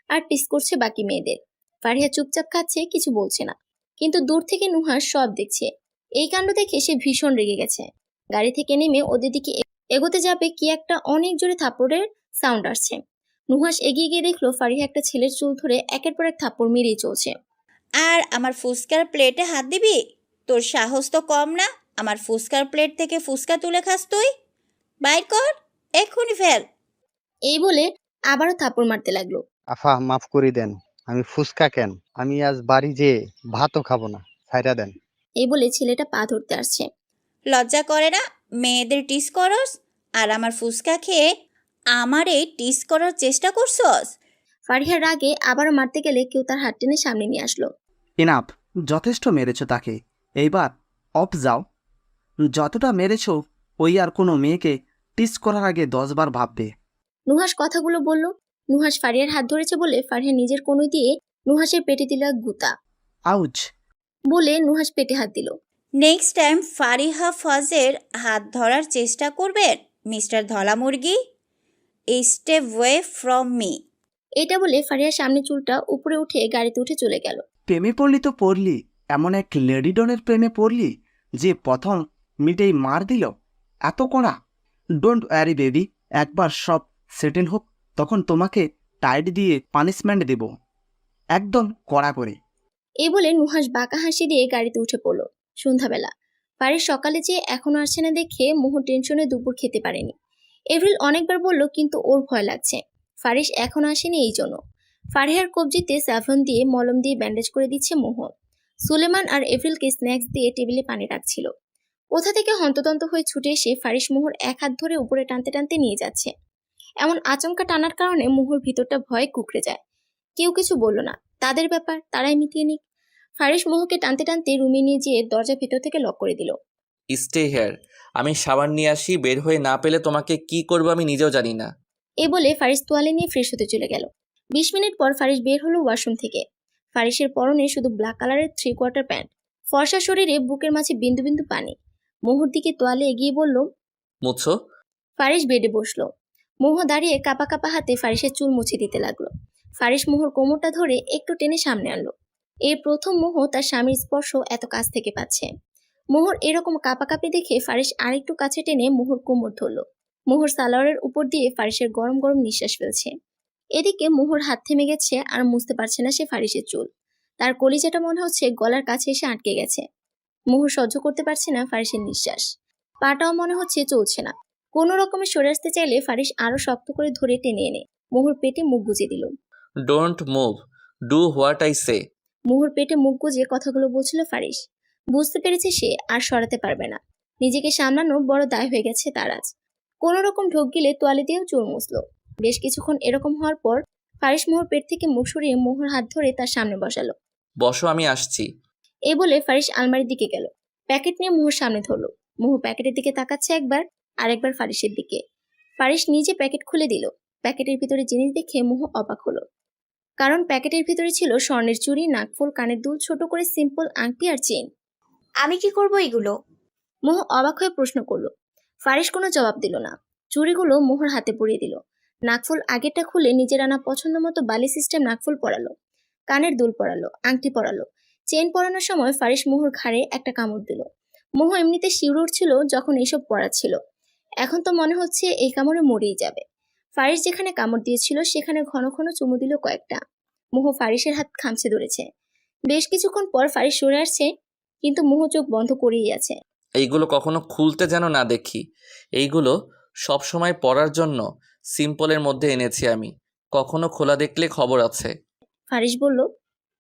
আর টিস করছে বাকি মেয়েদের। ফারিহা চুপচাপ খাচ্ছে, কিছু বলছে না। কিন্তু দূর থেকে নুহাস সব দেখছে। এই কাণ্ড দেখে সে ভীষণ রেগে গেছে। গাড়ি থেকে নেমে ওদের দিকে এগোতে যাবে কি একটা অনেক জোরে থাপ্পড়ের সাউন্ড আসছে। নুহাস এগিয়ে গিয়ে দেখলো ফারিহা একটা ছেলের চুল ধরে একের পর এক থাপ্পড় মেরেই চলছে। আর আমার ফুচকার প্লেটে হাত দিবি? তোর সাহস তো কম না। আমার ফুচকার প্লেট থেকে ফুচকা তুলে খাস তুই? বাইর কর, এক্ষুনি ফেল। এই বলে আবারও থাপ্পড় মারতে লাগলো। আফা, মাফ করে দেন। আমি ফুসকা কেন, আমি আজ বাড়ি যেয়ে ভাতও খাবো না, ছাইরা দেন। এই বলে ছেলেটা পা ধরতে আসছে। লজ্জা করে না? মেয়েদের টিস করস, আর আমার ফুচকা খেয়ে আমারে টিস করার চেষ্টা করছস? ফারিহার রাগে আবারও মারতে গেলে কেউ তার হাত টেনে সামনে নিয়ে আসলো। ইনাফ, যথেষ্ট মেরেছ তাকে। এইবার অফ যাও। যতটা মেরেছ, ওই আর কোনো মেয়েকে টিস করার আগে 10 বার ভাববে। নুহাস কথাগুলো বলল। নুহাস ফারিয়ার হাত ধরেছে বলে ফারিয়া নিজের কোণে দিয়ে নুহাসের পেটে দিল এক গুতা। আউচ বলে নুহাস পেটে হাত দিল। নেক্সট টাইম ফারিহা ফাজের হাত ধরার চেষ্টা করবেন মিস্টার ধলা মুরগি। Step way from me. এটা বলে ফারিয়ার সামনে চুলটা উপরে উঠে গাড়িতে উঠে চলে গেল। প্রেমে পড়লি তো পড়লি, এমন এক লেডিডনের প্রেমে পড়লি যে প্রথম মিটেই মার দিল। এত কড়া? ডোন্ট ওয়ারি বেবি, একবার সব সেটেল হোক, তখন তোমাকে টাইট দিয়ে পানিশমেন্ট দেব, একদম কড়া করে। এই বলে নুহাস বাঁকা হাসি দিয়ে গাড়িতে উঠে পড়ল। সন্ধ্যাবেলা ফারিস সকালে যে এখনো আসছে না দেখে মোহ টেনশনে দুপুর খেতে পারেনি। এভরিল অনেকবার বলল, কিন্তু ওর ভয় লাগছে। ফারিস এখনো আসেনি এই জন্য। ফারিহার কবজিতে স্যাভলন দিয়ে মলম দিয়ে ব্যান্ডেজ করে দিচ্ছে মোহ। সুলেমান আর এভরিলকে স্ন্যাক্স দিয়ে টেবিলে পানি রাখছিল। কোথা থেকে হন্তদন্ত হয়ে ছুটে এসে ফারিস মোহর এক হাত ধরে উপরে টানতে টানতে নিয়ে যাচ্ছে। এমন আচমকা টানার কারণে মোহর ভিতরটা ভয়ে কুঁকড়ে যায়। কেউ কিছু বলল না, তাদের ব্যাপার, তারাই মিটিয়ে নিক। ফারিস মোহকে টানতে টানতে রুমে নিয়ে যেয়ে দরজা ভেতর থেকে লক করে দিল। স্টে হেয়ার, আমি সাবান নিয়ে আসি, বের হয়ে না পেলে তোমাকে কি করবো আমি নিজেও জানি না। এ বলে ফারিস তোয়ালে নিয়ে ফ্রেশ হতে চলে গেল। 20 মিনিট পর ফারিস বের হলো ওয়াশরুম থেকে। ফারিসের পরনে শুধু ব্ল্যাক কালারের 3/4 প্যান্ট, ফর্সা শরীরে বুকের মাঝে বিন্দু বিন্দু পানি। মোহর দিকে তোয়ালে এগিয়ে বলল, মুছো। ফারিস বেডে বসলো। মোহ দাঁড়িয়ে কাপা কাপা হাতে ফারিসের চুল মুছে দিতে লাগলো। ফারিস মোহর কোমরটা ধরে একটু টেনে সামনে আনলো। এই প্রথম মোহ তার স্বামীর স্পর্শ এত কাছ থেকে পাচ্ছে। মোহর এরকম কাঁপাকাঁপি দেখে ফারিস আরেকটু কাছে টেনে মোহর কোমর ধরলো। মোহর সালোয়ারের উপর দিয়ে ফারিসের গরম গরম নিঃশ্বাস ফেলছে। এদিকে মোহর হাত থেমে গেছে, আর মুছতে পারছে না সে ফারিসের চুল। তার কলিজাটা মনে হচ্ছে গলার কাছে এসে আটকে গেছে। মোহর সহ্য করতে পারছে না ফারিসের নিঃশ্বাস। পাটাও মনে হচ্ছে চলছে না। কোনো রকমে সরে আসতে চাইলে ফারিস আরো শক্ত করে ধরে টেনে এনে মোহর পেটে মুখ গুজে দিল। Don't move, do what I say. Mohor পেটে মুখ গুজে কথাগুলো বলছিল ফারিস। বুঝতে পেরেছে সে আর সরাতে পারবে না। নিজেকে সামলানো বড় দায় হয়ে গেছে তার আজ। কোনো রকম ঢোক গিলে তোয়ালে দিয়েও চুল মুছলো। বেশ কিছুক্ষণ এরকম হওয়ার পর ফারিস মোহর পেট থেকে মুখ সরিয়ে মোহর হাত ধরে তার সামনে বসালো। বসো, আমি আসছি। এই বলে ফারিস আলমারির দিকে গেল। প্যাকেট নিয়ে মোহর সামনে ধরলো। মোহ প্যাকেটের দিকে তাকাচ্ছে একবার, আরেকবার ফারিসের দিকে। ফারিস নিজে প্যাকেট খুলে দিল। প্যাকেটের ভিতরে জিনিস দেখে মোহ অবাক হলো। কারণ প্যাকেটের ভিতরে ছিল স্বর্ণের চুড়ি, নাকফুল, কানের দুল, ছোট করে সিম্পল আংটি আর চেইন। আমি কি করব এগুলো? মোহ অবাক হয়ে প্রশ্ন করলো। ফারিস কোনো জবাব দিল না। চুড়িগুলো মোহর হাতে পরিয়ে দিল। নাকফুল আগেরটা খুলে নিজের আনা পছন্দ মতো বালি সিস্টেম নাকফুল পরালো। কানের দুল পরালো, আংটি পরালো। চেইন পরানোর সময় ফারিস মোহর ঘাড়ে একটা কামড় দিল। মোহ এমনিতে শিউরে উঠছিল যখন এইসব পরাচ্ছিল। এখন তো মনে হচ্ছে এই কামড়ে মরেই যাবে। ফারিস যেখানে কামড় দিয়েছিল সেখানে ঘন ঘন চুমু দিল কয়েকটা। মোহ ফারিসের হাত খামছে ধরেছে। বেশ কিছুক্ষণ পর ফারিস সরে আসছে, কিন্তু মোহ চোখ বন্ধ করেই আছে। এইগুলো কখনো খুলতে যেন না দেখি। এইগুলো সব সময় পরার জন্য সিম্পলের মধ্যে এনেছি আমি, কখনো খোলা দেখলে খবর আছে। ফারিস বলল।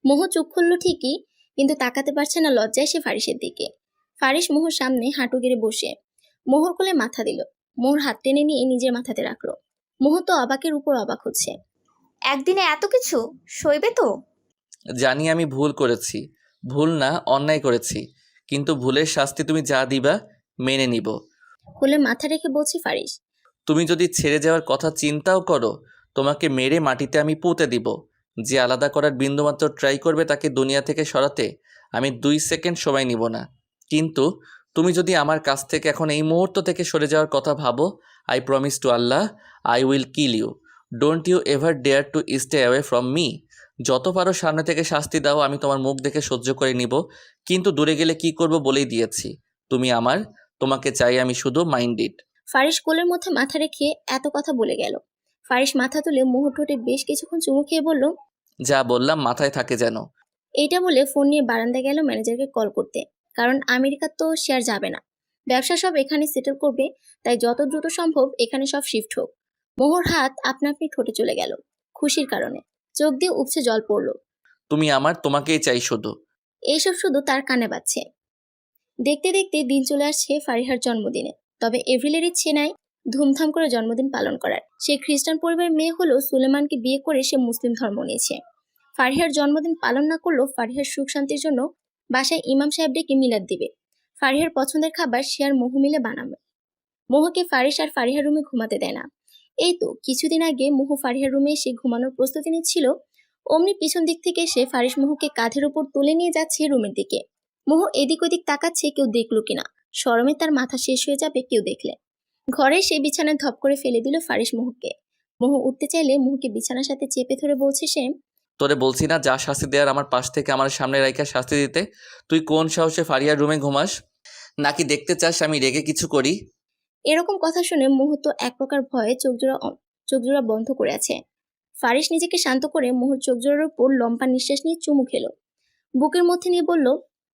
মোহ চোখ খুলল ঠিকই, কিন্তু তাকাতে পারছে না লজ্জায় সে ফারিসের দিকে। ফারিস মোহর সামনে হাঁটু গেড়ে বসে মোহর কোলে মাথা দিল। মোহর হাত টেনে নিয়ে নিজের মাথাতে রাখলো। মোহ তো অবাকের উপর অবাক হচ্ছে। একদিনে এত কিছু সইবে তো? জানি আমি ভুল করেছি, ভুল না অন্যায় করেছি, কিন্তু ভুলের শাস্তি তুমি যা দিবা মেনে নিব। কোলে মাথা রেখে বলছি ফারিস। তুমি যদি ছেড়ে যাওয়ার কথা চিন্তাও করো, তোমাকে মেরে মাটিতে আমি পুঁতে দিব। যে আলাদা করার বিন্দুমাত্র ট্রাই করবে তাকে দুনিয়া থেকে সরাতে আমি 2 সেকেন্ড সময় নিব না। কিন্তু তুমি যদি আমার কাছ থেকে এখন এই মুহূর্ত থেকে সরে যাওয়ার কথা ভাবো, I promise to Allah, I will kill you. Don't you ever dare to stay away from me. যত পারো সামনে থেকে শাস্তি দাও, আমি তোমার মুখ দেখে সহ্য করে নিব, কিন্তু দূরে গেলে কি করব বলেই দিয়েছি। তুমি আমার, তোমাকে চাই আমি শুধু, মাইন্ড ইট। ফারিস কোলের মধ্যে মাথা রেখে এত কথা বলে গেল। ফারিস মাথা তুলে মোহর ঠোঁটে বেশ কিছুক্ষণ চুমু খেয়ে বলল, যা বললাম মাথায় থাকে যেন। এইটা বলে ফোন নিয়ে বারান্দায় গেল ম্যানেজারকে কল করতে। কারণ আমেরিকা তো সে আর যাবে না, ব্যবসা সব এখানে সেটেল করবে, তাই যত দ্রুত সম্ভব এখানে সব শিফট হোক। মোহর হাত আপনা আপনি ঠোঁটে চলে গেল খুশির কারণে। চোখ দিয়ে উপচে জল পড়লো। তুমি আমার, তোমাকেই চাই শুধু। এইসব শুধু তার কানে বাজছে। দেখতে দেখতে দিন চলে আসছে ফারিহার জন্মদিনে। তবে এভরিলের ইচ্ছে নাই ধুমধাম করে জন্মদিন পালন করার। সে খ্রিস্টান পরিবারের মেয়ে হলেও সুলেমানকে বিয়ে করে সে মুসলিম ধর্ম নিয়েছে। ফারিহার জন্মদিন পালন না করলেও ফারিহার সুখ শান্তির জন্য বাসায় ইমাম সাহেব ডেকে মিলাদ দিবে। ফারিহার পছন্দের খাবার সে আর মোহ মিলে বানাবে। মোহকে ফারিস আর ফারিহার রুমে ঘুমাতে দেয় না। এই তো কিছুদিন আগে মোহ ফারিহার রুমে এসে ঘুমানোর প্রস্তুতি নিচ্ছিল, অমনি পিছন দিক থেকে এসে ফারিস মোহকে কাঁধের উপর তুলে নিয়ে যাচ্ছে রুমের দিকে। মোহ এদিক ওদিক তাকাচ্ছে কেউ দেখলো কিনা, শরমে তার মাথা শেষ হয়ে যাবে কেউ দেখলে। ঘরে সে বিছানায় ধপ করে ফেলে দিল ফারিস মোহকে। মোহ উঠতে চাইলে মোহকে বিছানার সাথে চেপে ধরে বলছে সে, তোরে বলছি না যা শাস্তি দেওয়ার আমার পাশ থেকে আমার সামনে রাইখা শাস্তি দিতে? তুই কোন সাহসে ফারিয়ার রুমে ঘুমাস? নাকি দেখতে চাস আমি রেগে কিছু করি? এরকম কথা শুনে মোহ তো এক প্রকার ভয়ে চোখজোড়া বন্ধ করে আছে। ফারিস নিজেকে শান্ত করে মোহর চোখজোড়ার উপর লম্বা নিঃশ্বাস নিয়ে চুমু খেলো। বুকের মধ্যে নিয়ে বলল,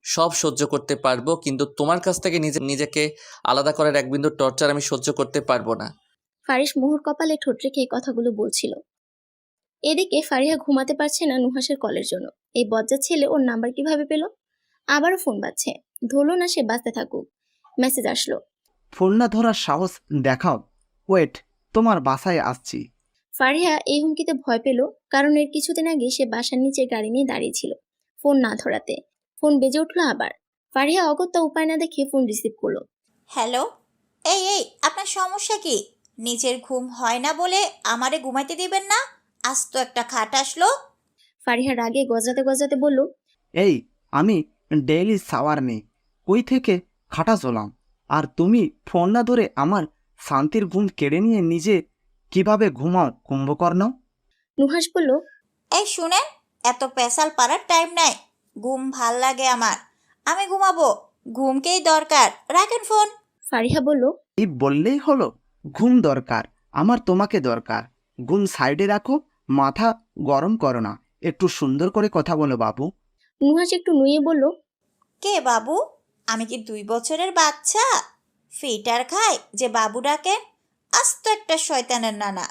সব সহ্য করতে পারবো, কিন্তু তোমার কাছ থেকে নিজেকে আলাদা করার এক বিন্দু টর্চার আমি সহ্য করতে পারবো না। ফারিস মোহর কপালে ঠোঁট রেখে এই কথাগুলো বলছিল। এদিকে ফারিহা ঘুমাতে পারছে না নুহাসের কলের জন্য। এই বজ্জাত ছেলে ওর নাম্বার কিভাবে পেল? আবারও ফোন বাজছে। ধরল না সে, বাজতে থাকুক। মেসেজ আসলো। ফোন না ধরার সাহস দেখাও। ওয়েট, তোমার বাসায় আসছি। ফারিহা এই হুমকিতে ভয় পেল, কারণ এর কিছুদিন আগে সে বাসার নিচে গাড়ি নিয়ে দাঁড়িয়েছিল ফোন না ধরাতে। ফোন বেজে উঠলো আবার। ফারিহা অগত্যা উপায় না দেখে ফোন রিসিভ করলো। হ্যালো, এই এই আপনার সমস্যা কি? নিজের ঘুম হয় না বলে আমারে ঘুমাইতে দিবেন না? আজ তো একটা খাট আসলো। ফারিহা রাগে গজাতে গজাতে বলল, এই, আমি ডেইলি শাওয়ার নেই, কই থেকে খাটা চলাম, আর তুমি ফোন না ধরে আমার শান্তির ঘুম কেড়ে নিয়ে নিজে কিভাবে ঘুমাও কুম্ভকর্ণ? নুহাস বলল, এই শুনেন, এত পেশাল পারার টাইম নাই। ঘুম ভাল লাগে আমার, আমি ঘুমাবো। ঘুমকেই দরকার, রাখেন ফোন। ফারিহা বলল, এই বললেই হলো? ঘুম দরকার, আমার তোমাকে দরকার। ঘুম সাইডে রাখো, মাথা গরম করো না, একটু সুন্দর করে কথা বলো বাবু। নুহাস একটু নুয়ে বলল, কে বাবু? আমি কি 2 বছরের বাচ্চা? ফিটার খায় যে বাবু ডাকেন? আজ তো একটা শয়তানের নানা।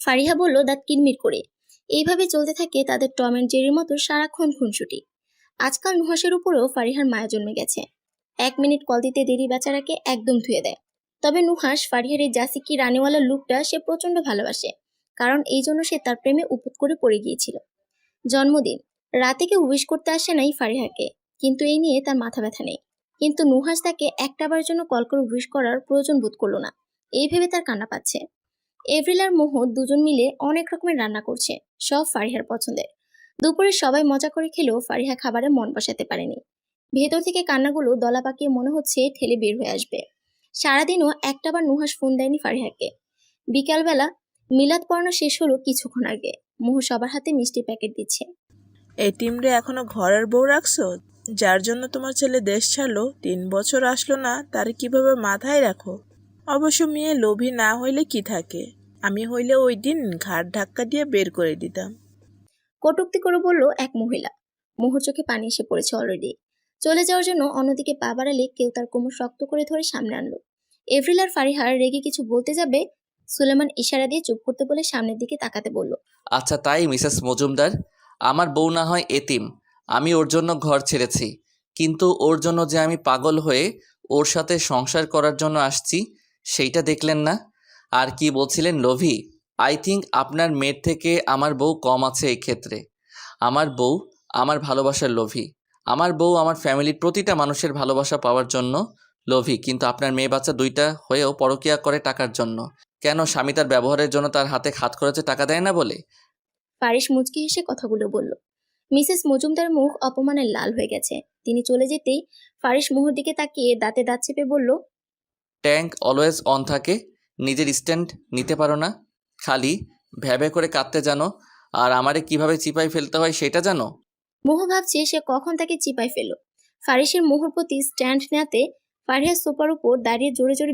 ফারিহা বলল দাঁত কিরমির করে। এইভাবে চলতে থাকে তাদের টম অ্যান্ড জেরির মতো সারাক্ষণ খুনসুটি। আজকাল নুহাসের উপরেও ফারিহার মায়া জন্মে গেছে। 1 মিনিট কল দিতে দেরি বেচারাকে একদম ধুয়ে দেয়। তবে নুহাস ফারিহার এই জাসিকি রানীওয়ালা লুকটা সে প্রচন্ড ভালোবাসে, কারণ এই জন্য সে তার প্রেমে উপুত করে পড়ে গিয়েছিল। জন্মদিন রাতে কেউ উইশ করতে আসে নাই ফারিহাকে, কিন্তু এই নিয়ে তার মাথা ব্যথা নেই। কিন্তু নুহাস তাকে একটাবার জন্য কল করে উইশ করার প্রয়োজন বোধ করলো না, এই ভেবে তার কান্না পাচ্ছে। এভরিল আর মোহ দুজন মিলে অনেক রকমের রান্না করছে, সব ফারিহার পছন্দের। দুপুরে সবাই মজা করে খেলেও ফারিহা খাবারে মন বসাতে পারেনি। ভেতর থেকে কান্নাগুলো দলা পাকিয়ে মনে হচ্ছে ঠেলে বের হয়ে আসবে। সারাদিনও একটাবার নুহাস ফোন দেয়নি ফারিহাকে। বিকালবেলা মিলাদ পড়ানো শেষ হলো কিছুক্ষণ আগে। মোহ সবার হাতে মিষ্টি প্যাকেট দিচ্ছে। এই টিমরে এখনো ঘরের বউ রাখছো? যার জন্য তোমার ছেলে দেশ ছাড়লো, 3 বছর আসলো না, তার কিভাবে মাথায় রাখো? অবশ্য মেয়ে লোভী না হইলে কি থাকে, আমি হইলে ওই দিন ঘাট ধাক্কা দিয়ে বের করে দিতাম। কটূক্তি করে বলল এক মহিলা। মোহর চোখে পানি এসে পড়েছে অলরেডি। চলে যাওয়ার জন্য অন্যদিকে পা বাড়ালে কেউ তার কোমর শক্ত করে ধরে সামনে আনলো। এভরিল আর ফারিহার রেগে কিছু বলতে যাবে, সুলেমান ইশারা দিয়ে চুপ করতে বলে সামনের দিকে তাকাতে বলল। আচ্ছা তাই মিসেস মজুমদার, আমার বউ না হয় এতিম, আমি ওর জন্য ঘর ছেড়েছি, কিন্তু ওর জন্য যে আমি পাগল হয়ে ওর সাথে সংসার করার জন্য আসছি সেইটা দেখলেন না? আর কি বলছিলেন লোভী? আই থিঙ্ক আপনার মেয়ের থেকে আমার বউ কম আছে এই ক্ষেত্রে। আমার বউ আমার ভালোবাসার লোভী। আমার বউ আমার ফ্যামিলির প্রতিটা মানুষের ভালোবাসা পাওয়ার জন্য লোভী, কিন্তু আপনার মেয়ে বাচ্চা 2টা হয়েও পরকীয়া করে টাকার জন্য। কেন? স্বামী তার ব্যবহারের জন্য তার হাতে হাত খরচে টাকা দেয় না বলে? ফারিস মুচকি হেসে কথাগুলো বলল। মিসেস মজুমদার মুখ অপমানে লাল হয়ে গেছে। তিনি চলে যেতেই ফারিস মোহর দিকে তাকিয়ে দাঁতে দাঁত চেপে বলল, ট্যাঙ্ক অলওয়েজ অন থাকে, নিজের স্ট্যান্ড নিতে পারো না, খালি ভ্যাবে করে কাঁদতে জানো, আর আমারে কিভাবে চিপাই ফেলতে হয় সেটা জানো। মোহ ভাবছে সে কখন তাকে চিপায় ফেলল। ফারিসের মোহর প্রতি স্ট্যান্ড নেয়াতে ফারিহা সোফার উপর দাঁড়িয়ে জোরে জোরে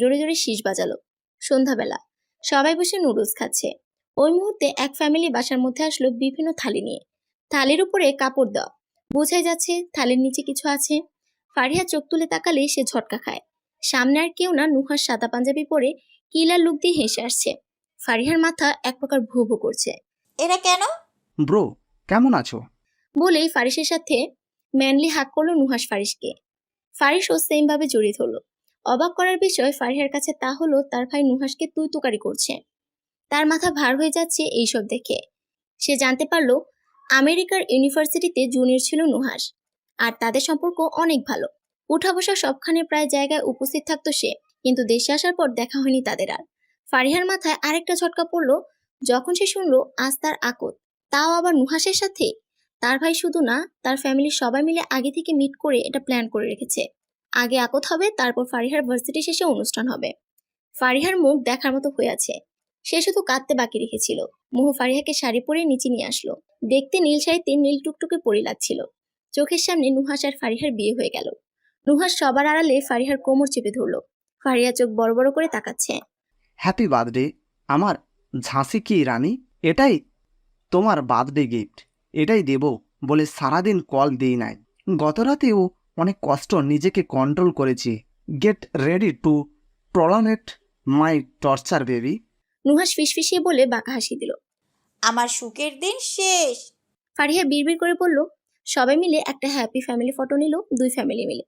জোরে জোরে শীষ বাজালো। সন্ধ্যাবেলা সবাই বসে নুডলস খাচ্ছে। ওই মুহূর্তে এক ফ্যামিলি বাসার মধ্যে আসলো বিভিন্ন থালি নিয়ে। থালির উপরে কাপড় দেওয়া, বোঝাই যাচ্ছে থালির নিচে কিছু আছে। ফারিহা চোখ তুলে তাকালে সে ঝটকা খায়। সামনে আর কেউ না, নুহাস সাদা পাঞ্জাবি পরে কিলার লুক দিয়ে হেসে আসছে। ফারিহার মাথা এক প্রকার ভু ভু করছে। এরা কেন? ব্রো, কেমন আছো? বলেই ফারিসের সাথে ম্যানলি হাক করলো নুহাস ফারিসকে। ফারিসও সেম ভাবে জড়িয়ে ধরল। অবাক করার বিষয় ফারিহার কাছে তা হলো তার ভাই নুহাসকে তুই তুকারি করছে। তার মাথা ভার হয়ে যাচ্ছে এইসব দেখে। সে জানতে পারলো আমেরিকার ইউনিভার্সিটিতে জুনিয়র ছিল নুহাস, আর তাদের সম্পর্ক অনেক ভালো। উঠা বসা সবখানে প্রায় জায়গায় উপস্থিত থাকতো সে, কিন্তু দেশে আসার পর দেখা হয়নি তাদের আর। ফারিহার মাথায় আরেকটা ঝটকা পড়লো যখন সে শুনলো আজ তার আকত, তাও আবার নুহাসের সাথে। তার ভাই শুধু না, তার ফ্যামিলির সবাই মিলে আগে থেকে মিট করে এটা প্ল্যান করে রেখেছে। আগে আকত হবে, তারপর ফারিহার ভার্সিটি শেষে অনুষ্ঠান হবে। ফারিহার মুখ দেখার মতো হয়ে আছে। সে শুধু কাঁদতে বাকি রেখেছিল। মোহ ফারিহাকে শাড়ি পরে নিচে নিয়ে আসলো। দেখতে নীল শাড়িতে নীল টুকটুকে পরে লাগছিল। চোখের সামনে নুহাস আর ফারিহার বিয়ে হয়ে গেল। নুহাস সবার আড়ালে ফারিহার কোমর চেপে ধরলো। ফারিহা চোখ বড় বড় করে তাকাচ্ছে। হ্যাপি বার্থডে আমার ঝাঁসি কি রানী, এটাই তোমার বার্থডে গিফট। এটাই দেব বলে সারাদিন কল দিই নাই। গত রাতেও অনেক কষ্ট নিজেকে কন্ট্রোল করেছি। Get ready to prolong my torture baby. Nuhas ফিসফিসিয়ে বলে বাঁকা হাসি দিল। আমার সুখের দিন শেষ। ফারিহা বিড়বিড় করে বলল, সবাই মিলে একটা হ্যাপি ফ্যামিলি ফটো নিল, 2 ফ্যামিলি মিলে।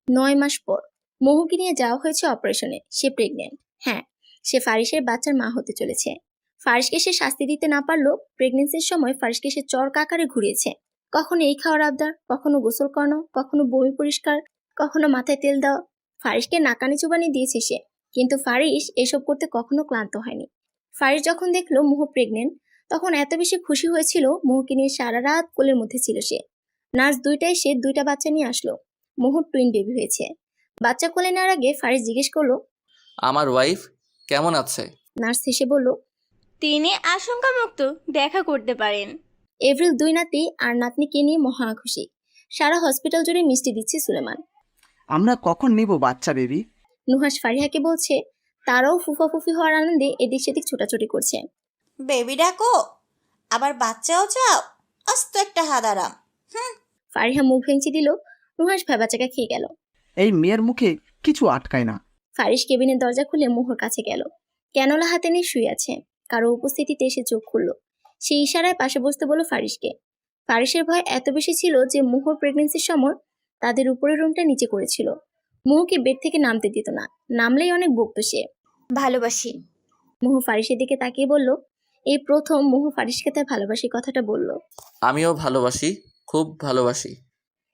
9 মাস পর মহুকে নিয়ে যাওয়া হয়েছে অপারেশনে। সে প্রেগনেন্ট। হ্যাঁ, সে ফারিসের বাচ্চার মা হতে চলেছে। ফারিসকে সে শাস্তি দিতে না পারলেও প্রেগনেন্সির সময় ফারিসকে সে চরকা আকারে ঘুরিয়েছে। কখনো এই খাওয়ার আবদার, কখনো গোসল করানো, কখনো বমি পরিষ্কার, কখনো মাথায় তেল দেওয়া। ফারিসকে নাকানি চুবানি দিয়েছে সে, কিন্তু ফারিস এসব করতে কখনো ক্লান্ত হয়নি। ফারিস যখন দেখলো মুহ প্রেগনেন্ট, তখন এত বেশি খুশি হয়েছিল, মুহকে নিয়ে সারা রাত কোলের মধ্যে ছিল সে। নার্স 2টা এসে 2টা বাচ্চা নিয়ে আসলো। মুহুর টুইন বেবি হয়েছে। বাচ্চা কোলে নেওয়ার আগে ফারিস জিজ্ঞেস করলো, আমার ওয়াইফ কেমন আছে? নার্স হেসে বলল, তিনি আশঙ্কামুক্ত, দেখা করতে পারেন। এভরিল 2 নাতি আর নাতনিকে নিয়ে মহা খুশি। সারা হসপিটাল জুড়ে মিষ্টি দিচ্ছে সুলেমান। আমরা কখন নেব বাচ্চা বেবি? নুহাস ফারিহাকে বলছে, তারাও ফুফাফুফি হওয়ার আনন্দে এদিক সেদিক ছোটাছুটি করছে। বেবি ডাকো, আবার বাচ্চাও চাও, আস্ত একটা হাদারাম। ফারিহা মুখ ভেঙচি দিল। নুহাস ভেবাচাকা খেয়ে গেল। এই মেয়ের মুখে কিছু আটকায় না। ফারিস কেবিনের দরজা খুলে মোহর কাছে গেল। ক্যানোলা হাতে নিয়ে শুয়ে আছে। কারো উপস্থিতিতে এসে চোখ খুলল। সেই ইশারায় পাশে বসতে বলল ফারিসকে। ফারিসের ভয় এত বেশি ছিল যে মোহর প্রেগনেন্সির সময় তাদের উপরের রুমটা নিচে করেছিল। মোহকে বেড থেকে নামতে দিত না, নামলেই অনেক বকতো সে। ভালোবাসি। মোহ ফারিসের দিকে তাকিয়ে বলল। এই প্রথম মোহ ফারিসকে তার ভালোবাসি কথাটা বলল। আমিও ভালোবাসি, খুব ভালোবাসি।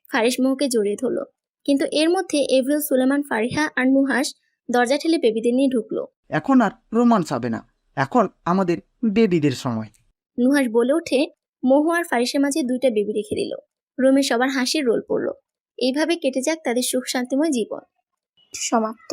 ফারিস মোহকে জড়িয়ে ধরল। কিন্তু এর মধ্যে এভরিল, সুলেমান, ফারিহা আর নুহাস দরজা ঠেলে বেবিদের নিয়ে ঢুকলো। এখন আর রোমান্স হবে না, এখন আমাদের বেবিদের সময়। নুহাস বলে ওঠে। মোহ আর ফারিসের মাঝে 2টা বেবি রেখে দিল। রুমে সবার হাসির রোল পড়ল। এইভাবে কেটে যাক তাদের সুখ শান্তিময় জীবন। সমাপ্ত।